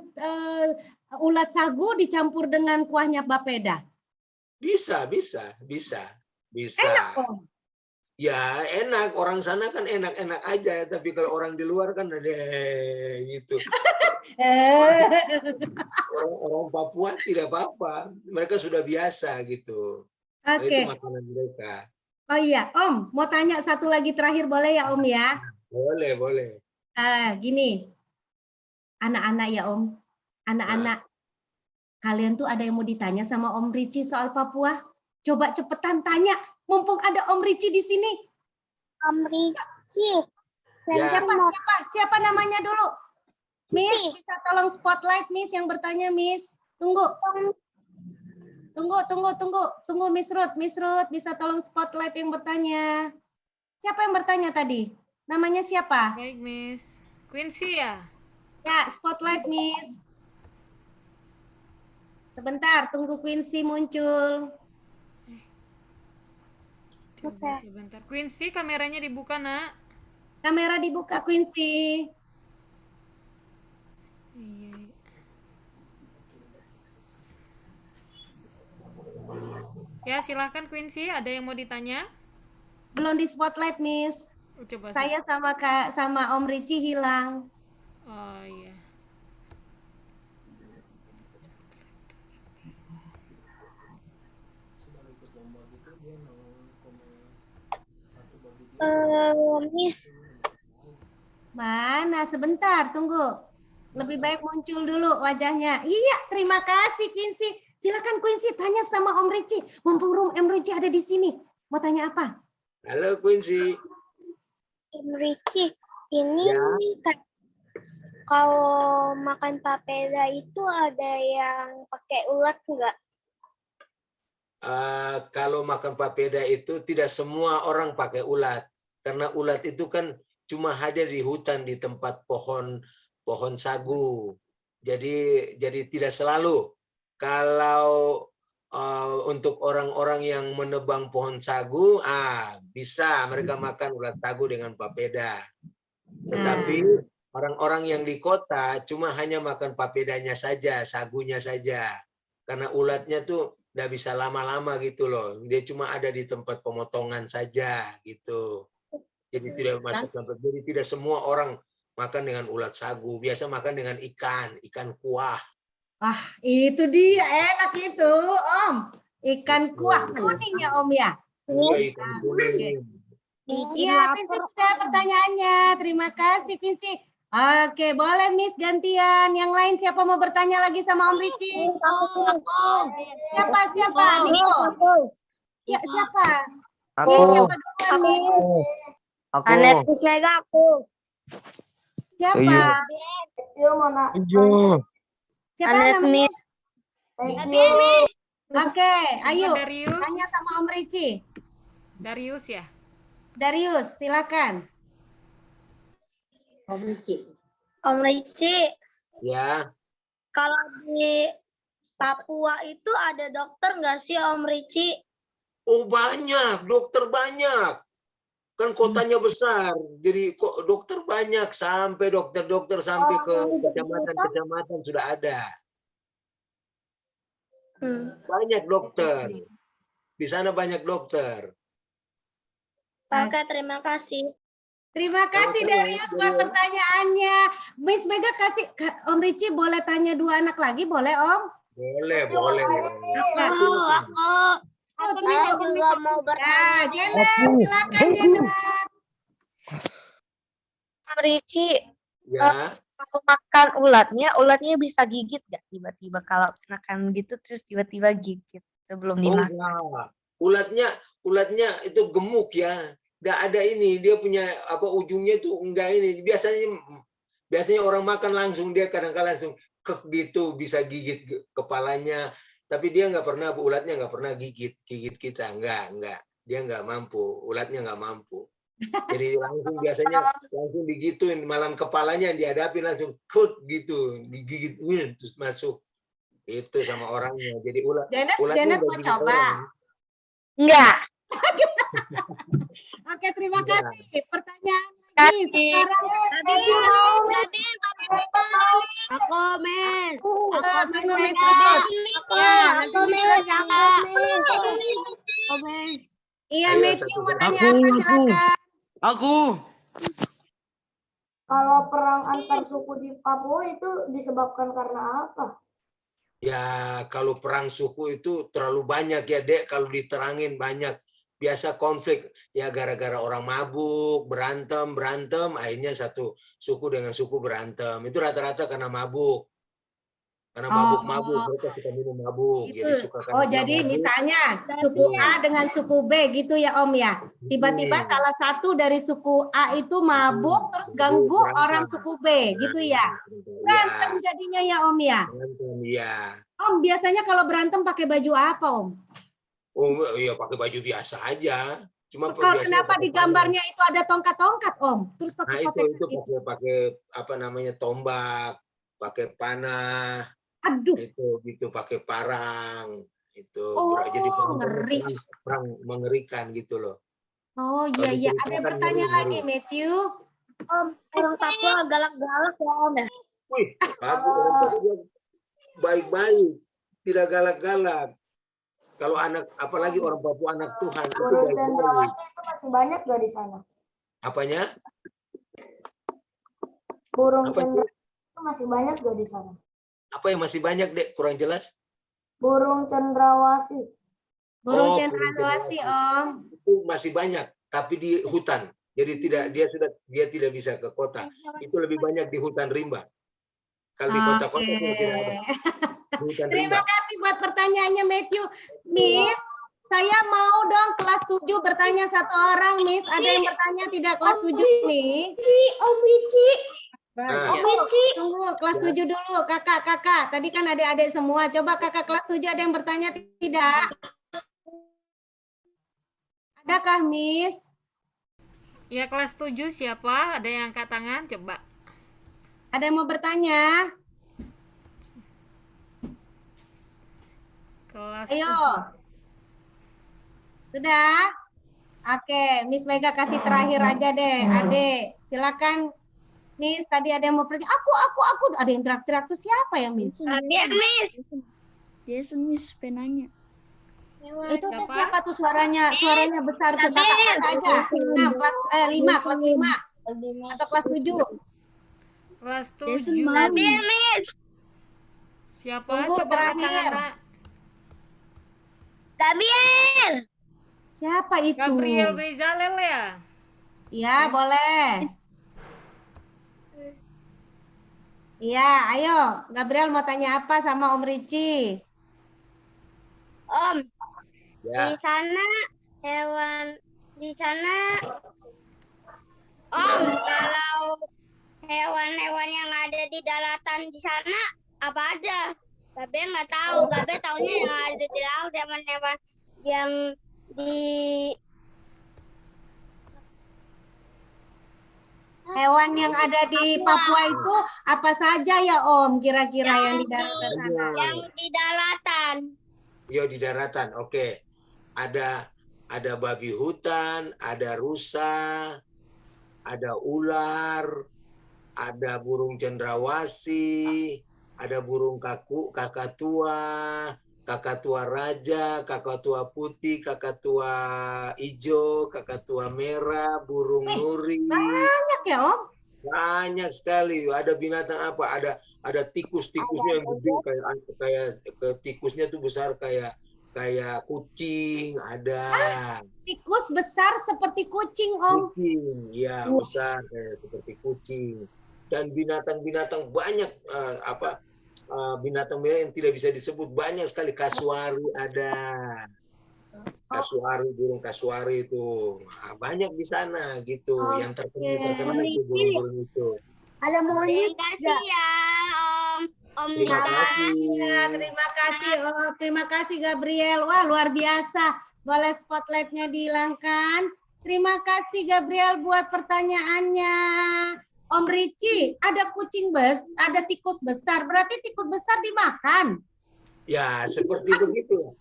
ulat sagu dicampur dengan kuahnya papeda? bisa. Enak Om. Ya enak, orang sana kan enak-enak aja, tapi kalau orang di luar kan ada gitu. Orang Papua tidak apa-apa, mereka sudah biasa gitu. Nah, Oke. itu makanan mereka. Oh iya, Om, mau tanya satu lagi terakhir boleh ya Om ya? Boleh. Gini, anak-anak ya Om, anak-anak, kalian tuh ada yang mau ditanya sama Om Ricci soal Papua? Coba cepetan tanya, mumpung ada Om Ricci di sini. Om Ricci. Ya. Siapa namanya dulu? Miss, bisa tolong spotlight Miss yang bertanya Miss. Tunggu Miss Ruth, bisa tolong spotlight yang bertanya. Siapa yang bertanya tadi? Namanya siapa? Baik, Miss. Quincy ya? Ya, spotlight Miss. Sebentar, tunggu Quincy muncul. Sebentar. Quincy, kameranya dibuka, Nak. Kamera dibuka Quincy. Iya. Ya, silakan Quincy. Ada yang mau ditanya? Belum di spotlight Miss. Coba. Saya sama Om Ricci hilang. Oh iya. Miss. Mana? Sebentar, tunggu. Lebih baik muncul dulu wajahnya. Iya, terima kasih Quincy. Silakan Quincy tanya sama Om Ricci. Mumpung Om Ricci ada di sini. Mau tanya apa? Halo Quincy. Om Ricci, ini kan kalau makan papeda itu ada yang pakai ulat enggak? Kalau makan papeda itu tidak semua orang pakai ulat, karena ulat itu kan cuma hadir di hutan di tempat pohon sagu. Jadi tidak selalu. Kalau untuk orang-orang yang menebang pohon sagu, bisa mereka makan ulat sagu dengan papeda. Tetapi orang-orang yang di kota cuma hanya makan papedanya saja, sagunya saja. Karena ulatnya tuh nggak bisa lama-lama gitu loh. Dia cuma ada di tempat pemotongan saja gitu. Jadi tidak masuk tempat. Jadi tidak semua orang makan dengan ulat sagu. Biasa makan dengan ikan kuah. Wah, itu dia enak itu, Om. Ikan kuah kuning ya, Om ya? Iya, ikan kuning. Iya, Quincy sudah pertanyaannya. Terima kasih, Quincy. Oke, boleh Miss gantian. Yang lain siapa mau bertanya lagi sama Om Ricci? Siapa? Niko. Siapa? Aku. Siapa duluan, Miss? Aku. Miss Mega aku. Siapa? Siapa namanya? Miss. Oke, ayo. Darius. Tanya sama Om Ricci. Darius ya? Darius, silakan. Om Ricci, Ya. kalau di Papua itu ada dokter nggak sih Om Ricci? Oh banyak, dokter banyak. Kan kotanya besar, jadi kok dokter banyak sampai dokter sampai ke kecamatan sudah ada. Banyak dokter. Di sana banyak dokter. Oke, terima kasih. Terima kasih Darius buat pertanyaannya. Miss Mega kasih Om Ricci boleh tanya 2 anak lagi, boleh Om? Boleh. Aku juga mau bertanya. Jenner, silakan Jenner. Rici, Ya, kalau makan ulatnya bisa gigit gak tiba-tiba kalau makan gitu terus tiba-tiba gigit sebelum dimakan? enggak. Ulatnya itu gemuk ya. Nggak ada ini, dia punya apa ujungnya itu enggak ini. Biasanya orang makan langsung, dia kadang-kadang langsung gitu bisa gigit kepalanya. Tapi dia nggak pernah, ulatnya nggak pernah gigit kita, enggak. Dia nggak mampu, ulatnya nggak mampu. Jadi biasanya langsung digituin, malam kepalanya yang dihadapi langsung gitu, digigit terus masuk itu sama orangnya. Jadi ulatnya Janet udah mau gigit coba. orang. Enggak. Oke, terima Enggak. kasih. Pertanyaan lagi sekarang. Aku, Miss. Tunggu Miss Abel. Ya, nanti Miss Aku, Miss. Iya, Ayo, Matthew satu mau jam. tanya apa? Silakan. Aku. Kalau perang antar suku di Papua itu disebabkan karena apa? Ya, kalau perang suku itu terlalu banyak ya, Dek. Kalau diterangin banyak. Biasa konflik ya gara-gara orang mabuk, berantem, akhirnya satu suku dengan suku berantem. Itu rata-rata karena mabuk. Karena mabuk-mabuk, mereka suka minum mabuk. Gitu. Jadi suka Oh, karena jadi mabuk. misalnya suku A dengan suku B gitu ya, Om ya. Tiba-tiba salah satu dari suku A itu mabuk terus ganggu Berantem. orang suku B gitu ya. Berantem jadinya ya, Om ya. Berantem, ya. Om, biasanya kalau berantem pakai baju apa, Om? Oh iya, pakai baju biasa aja. Cuma Kalau biasanya kenapa di pakai gambarnya itu ada tongkat-tongkat, Om? Terus panah. pakai Nah, kotek itu pakai apa namanya, tombak, pakai panah, Aduh. itu gitu, pakai parang. Itu Oh, jadi ngeri. perang mengerikan gitu loh. Oh Kalau iya. Ada yang diceritakan bertanya ngeri. lagi, Matthew? Om, orang Papua galak-galak ya Om ya? Wih, aku orang Papua baik-baik, tidak galak-galak. Kalau anak, apalagi orang Papua anak Tuhan, itu Burung baik-baik. cendrawasih itu masih banyak gak di sana? Apanya? Burung Apa itu? cendrawasih itu masih banyak gak di sana? Apa yang masih banyak, Dek? Kurang jelas? Burung cendrawasih. Burung Oh, cendrawasih, Om. itu masih banyak, tapi di hutan. Jadi dia tidak bisa ke kota. Itu lebih banyak di hutan rimba. Kalau di kota-kota itu tidak ada. Di hutan Terima rimba. kasih buat pertanyaannya, Matthew. Miss, saya mau dong kelas 7 bertanya satu orang, Miss. Ada yang bertanya tidak kelas 7 nih? Om Wici. Nah, Tunggu, kelas 7 dulu. Kakak. Tadi kan adik-adik semua. Coba kakak kelas 7 ada yang bertanya tidak? Adakah, Miss? Ya, kelas 7 siapa? Ada yang angkat tangan? Coba. Ada yang mau bertanya? Kelas Ayo. Sudah? Oke, Miss Mega kasih terakhir aja deh, Adik. Silakan, Miss. Tadi ada yang mau pergi. Aku. Ada yang teriak-teriak tuh siapa ya, Miss? Miss. Jason, Miss, penanya. Itu tuh Siapa? siapa tuh suaranya? Suaranya besar tuh. Kakak aja. 5 kelas 5. Atau kelas 7. Kelas Jason 7. mau. Miss. Siapa? Tunggu, Coba terakhir. angkat tangan, Ra. Gabriel. Siapa itu? Gabriel Bezalel ya? Iya, boleh. Iya, ayo. Gabriel mau tanya apa sama Om Ricci? Om, ya. di sana Om, kalau hewan-hewan yang ada di daratan di sana apa aja? Gabe nggak tahu. Gabe taunya yang ada di laut, hewan-hewan yang di Hewan yang ada di Papua itu apa saja ya Om? Kira-kira yang di daratan sana? yang di daratan. Yo, di daratan. Oke. Ada babi hutan, ada rusa, ada ular, ada burung cendrawasih, ada burung kakatua raja, kakatua putih, kakatua hijau, kakatua merah, burung nuri. Banyak ya Om? Banyak sekali. Ada binatang apa? Ada tikusnya yang gede kayak tikusnya tuh besar kayak kayak kucing ada. Tikus besar seperti kucing, Om. Kucing, ya Wah. besar kayak seperti kucing. Dan binatang-binatang banyak binatang yang tidak bisa disebut banyak sekali. Kasuari ada. Kasuari, burung kasuari itu banyak di sana gitu. Yang terkenal itu burung-burung itu. Ada monyet. Terima kasih ya, Om Terima Nita. kasih. Ya, terima kasih, Om. Terima kasih, Gabriel. Wah, luar biasa. Boleh spotlightnya dihilangkan. Terima kasih, Gabriel, buat pertanyaannya. Om Ricci, ada ada tikus besar. Berarti tikus besar dimakan? Ya, seperti begitu.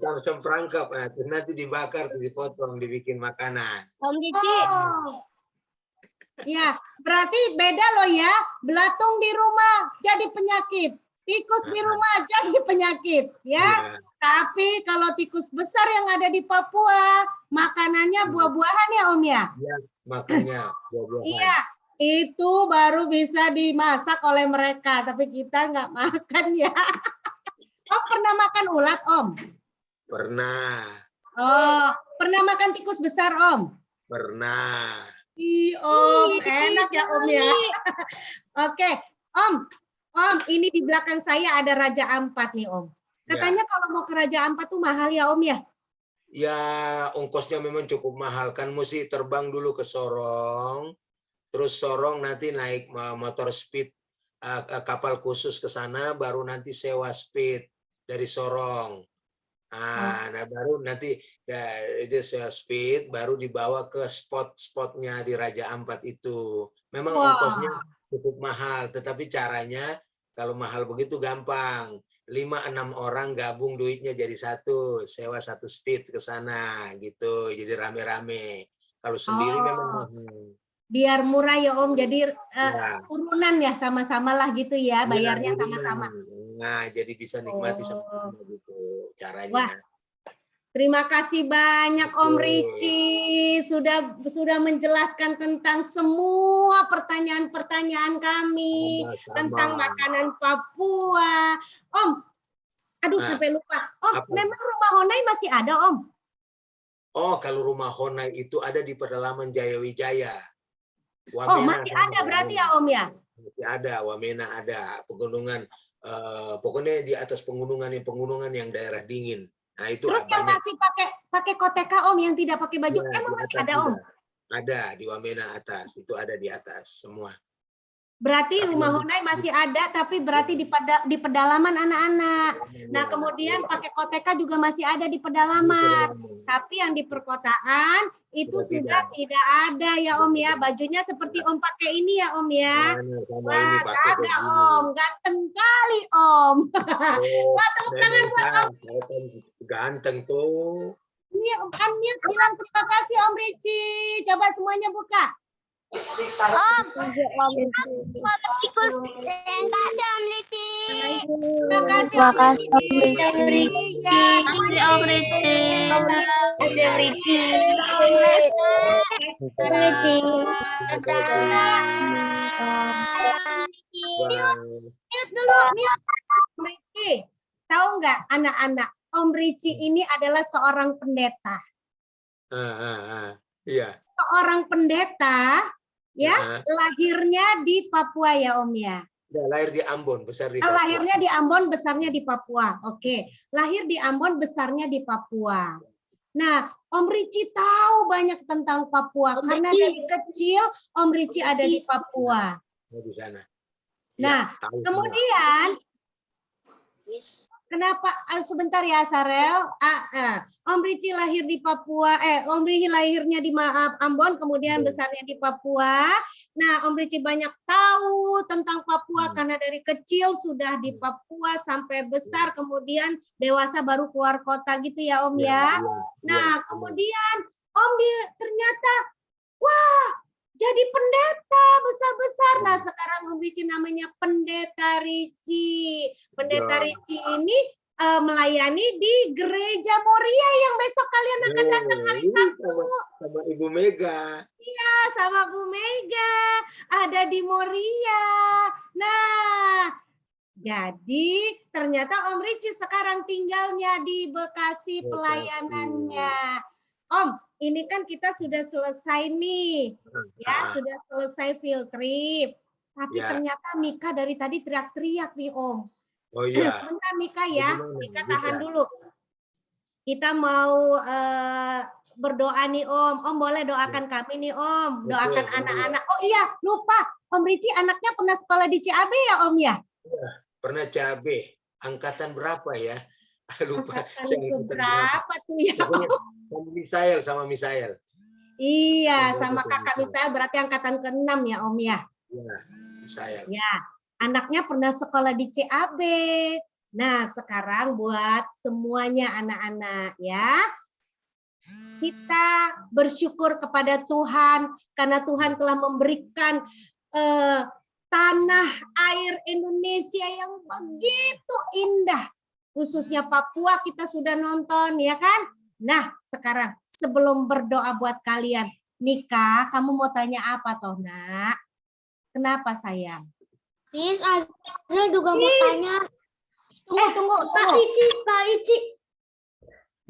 Langsung perangkap, terus nanti dibakar, terus dipotong, dibikin makanan. Om Ricci. Oh. Ya, berarti beda loh ya. Belatung di rumah jadi penyakit. Tikus di rumah jadi penyakit, ya. Tapi kalau tikus besar yang ada di Papua, makanannya buah-buahan ya, Om ya? Iya, makannya buah-buahan. Iya, itu baru bisa dimasak oleh mereka, tapi kita nggak makan ya. Om pernah makan ulat, Om? Pernah. Oh, pernah makan tikus besar, Om? Pernah. Om, enak ya, Om ya. Oke, Om, ini di belakang saya ada Raja Ampat nih, Om. Katanya kalau mau ke Raja Ampat tuh mahal ya, Om ya? Ya, ongkosnya memang cukup mahal. Kan mesti terbang dulu ke Sorong, terus Sorong nanti naik motor speed, kapal khusus ke sana, baru nanti sewa speed dari Sorong. Nah, baru nanti dia sewa speed, baru dibawa ke spot-spotnya di Raja Ampat itu. Memang ongkosnya cukup mahal, tetapi caranya kalau mahal begitu gampang. 5-6 orang gabung duitnya jadi satu, sewa satu speed ke sana gitu, jadi rame-rame. Kalau sendiri memang mahal. Biar murah ya, Om, jadi urunan ya, sama-sama lah gitu ya, bayarnya sama-sama. Nah, jadi bisa nikmati sama-sama gitu caranya. Wah, terima kasih banyak Om Ricci sudah menjelaskan tentang semua pertanyaan-pertanyaan kami tentang makanan Papua. Om, aduh sampai lupa. Om, memang rumah Honai masih ada, Om? Oh, kalau rumah Honai itu ada di pedalaman Jayawijaya. Wamena masih ada berarti ya, Om ya? Masih ada, Wamena ada, pegunungan, pokoknya di atas pegunungan yang daerah dingin. Nah, itu terus yang masih pakai koteka, Om, yang tidak pakai baju, ya, emang masih ada, Om? Ada di Wamena atas, itu ada di atas semua. Berarti rumah Honai masih ada, tapi berarti di pedalaman anak-anak. Nah, kemudian pakai koteka juga masih ada di pedalaman. Tapi yang di perkotaan itu sudah tidak ada ya, Om ya. Bajunya seperti Om pakai ini ya, Om ya. Wah, ada, Om. Ganteng kali, Om. Wah, tepuk tangan buat Om. Ganteng tuh. Unmute bilang terima kasih Om Ricci. Coba semuanya buka. Om, tikus terima kasih Om Ricci. Terima kasih Om Ricci. Om Ricci. Mute dulu, mute. Om Ricci, tahu nggak anak-anak? Om Ricci ini adalah seorang pendeta. Iya. Seorang pendeta, ya, lahirnya di Papua ya, Om ya. Lahir di Ambon, besar di Papua. Lahirnya di Ambon, besarnya di Papua. Oke, lahir di Ambon, besarnya di Papua. Nah, Om Ricci tahu banyak tentang Papua karena dari kecil Om Ricci ada di Papua. Di sana. Nah, ya, kemudian kenapa sebentar ya, Sarel? Om Ricci lahir di Papua, Om Ricci lahirnya di Ambon, kemudian besarnya di Papua. Nah, Om Ricci banyak tahu tentang Papua karena dari kecil sudah di Papua sampai besar, kemudian dewasa baru keluar kota gitu ya, Om ya. Nah, kemudian Om ternyata, wah, jadi pendeta besar-besar. Nah, sekarang Om Ricci namanya Pendeta Ricci. Pendeta Ricci ini melayani di Gereja Moria yang besok kalian akan datang hari Sabtu. Sama Ibu Mega. Iya, sama Bu Mega. Ada di Moria. Nah, Jadi ternyata Om Ricci sekarang tinggalnya di Bekasi pelayanannya. Om, ini kan kita sudah selesai nih. Ya, sudah selesai field trip. Tapi Ya. ternyata Mika dari tadi teriak-teriak nih Om. Oh iya. Sebentar Mika ya, Bagaimana, Mika Mika? tahan dulu. Kita mau berdoa nih Om. Om boleh doakan kami nih Om. Doakan Betul, anak-anak. Oh iya, lupa. Om Ricci anaknya pernah sekolah di CAB ya Om ya? Pernah cabe. Angkatan berapa ya? Lupa. Angkatan berapa tuh ya? Pokoknya sama Misael. Iya, sama kakak Misael berarti angkatan ke-6 ya Om ya? Iya, Misael. Ya, anaknya pernah sekolah di CAB. Nah, sekarang buat semuanya anak-anak ya. Kita bersyukur kepada Tuhan karena Tuhan telah memberikan tanah air Indonesia yang begitu indah. Khususnya Papua kita sudah nonton ya kan? Nah, sekarang sebelum berdoa buat kalian, Mika, kamu mau tanya apa toh, Nak? Kenapa sayang? Miss, Azril juga mau tanya. Tunggu. Pak Ici.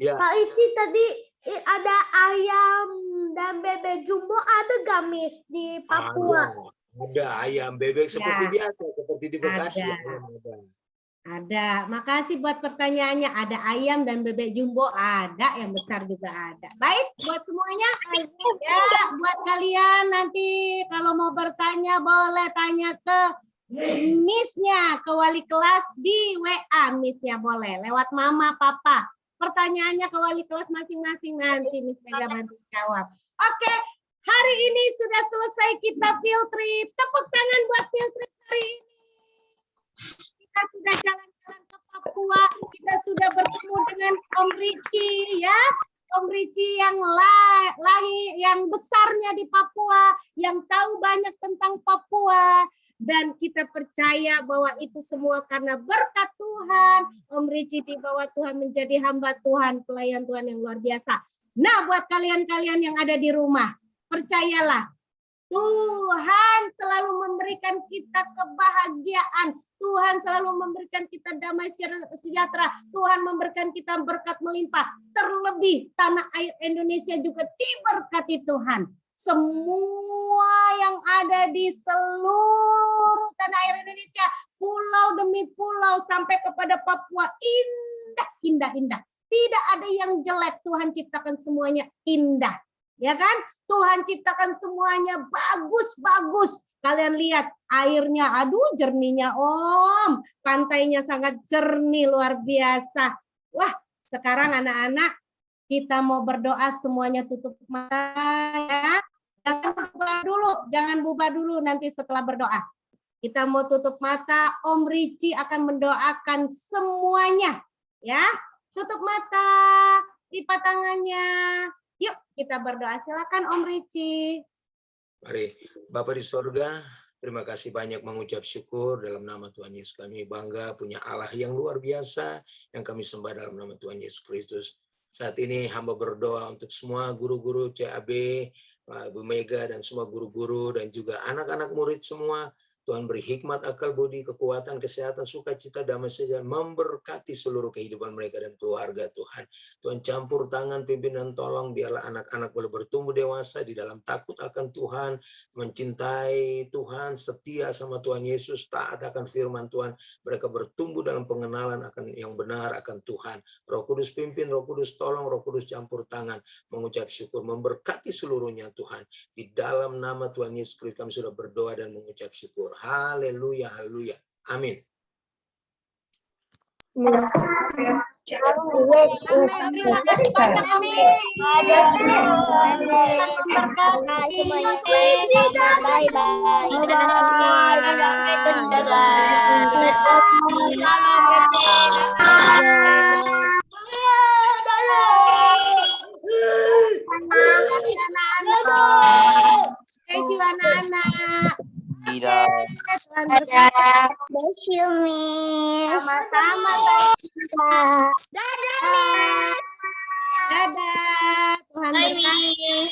Ya. Pak Ici tadi ada ayam dan bebek jumbo ada gak Miss di Papua? Ada ayam bebek seperti biasa, seperti di Bekasi. Ada. Makasih buat pertanyaannya. Ada ayam dan bebek jumbo ada, yang besar juga ada. Baik, buat semuanya. Ya, buat kalian nanti kalau mau bertanya boleh tanya ke Miss-nya, ke wali kelas di WA. Miss-nya boleh lewat mama, papa. Pertanyaannya ke wali kelas masing-masing nanti Miss Mega bantu jawab. Oke, hari ini sudah selesai kita field trip. Tepuk tangan buat field trip hari ini. Kita sudah jalan-jalan ke Papua, kita sudah bertemu dengan Om Ricci ya. Om Ricci yang lahir, yang besarnya di Papua, yang tahu banyak tentang Papua. Dan kita percaya bahwa itu semua karena berkat Tuhan. Om Ricci dibawa Tuhan menjadi hamba Tuhan, pelayan Tuhan yang luar biasa. Nah, buat kalian-kalian yang ada di rumah, percayalah, Tuhan selalu memberikan kita kebahagiaan. Tuhan selalu memberikan kita damai sejahtera. Tuhan memberikan kita berkat melimpah. Terlebih tanah air Indonesia juga diberkati Tuhan. Semua yang ada di seluruh tanah air Indonesia, pulau demi pulau sampai kepada Papua, indah. Tidak ada yang jelek. Tuhan ciptakan semuanya indah. Ya kan? Tuhan ciptakan semuanya bagus. Kalian lihat airnya, aduh jernihnya Om. Pantainya sangat jernih, luar biasa. Wah, sekarang anak-anak kita mau berdoa semuanya tutup mata ya. Jangan bubar dulu nanti setelah berdoa. Kita mau tutup mata, Om Ricci akan mendoakan semuanya. Ya, tutup mata, lipat tangannya. Yuk kita berdoa, silakan Om Ricci. Mari, Bapa di sorga, terima kasih banyak mengucap syukur dalam nama Tuhan Yesus. Kami bangga punya Allah yang luar biasa yang kami sembah dalam nama Tuhan Yesus Kristus. Saat ini hamba berdoa untuk semua guru-guru CAB, Bu Mega dan semua guru-guru dan juga anak-anak murid semua. Tuhan beri hikmat, akal, budi, kekuatan, kesehatan, sukacita, damai sejahtera, memberkati seluruh kehidupan mereka dan keluarga Tuhan. Tuhan campur tangan, pimpinan, tolong biarlah anak-anak boleh bertumbuh dewasa di dalam takut akan Tuhan, mencintai Tuhan, setia sama Tuhan Yesus, taat akan firman Tuhan. Mereka bertumbuh dalam pengenalan akan yang benar akan Tuhan. Roh Kudus pimpin, Roh Kudus tolong, Roh Kudus campur tangan, mengucap syukur, memberkati seluruhnya Tuhan. Di dalam nama Tuhan Yesus Kristus kami sudah berdoa dan mengucap syukur. Haleluya, haleluya. Amin. Terima kasih banyak Om Ricci. Anak-anak. Sama-sama. Dadah. Tuhan berkati.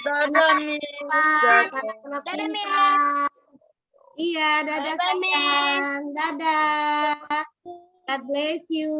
Dadah. Iya, dadah Bye-bye, Miss. sayang. Dadah. God bless you.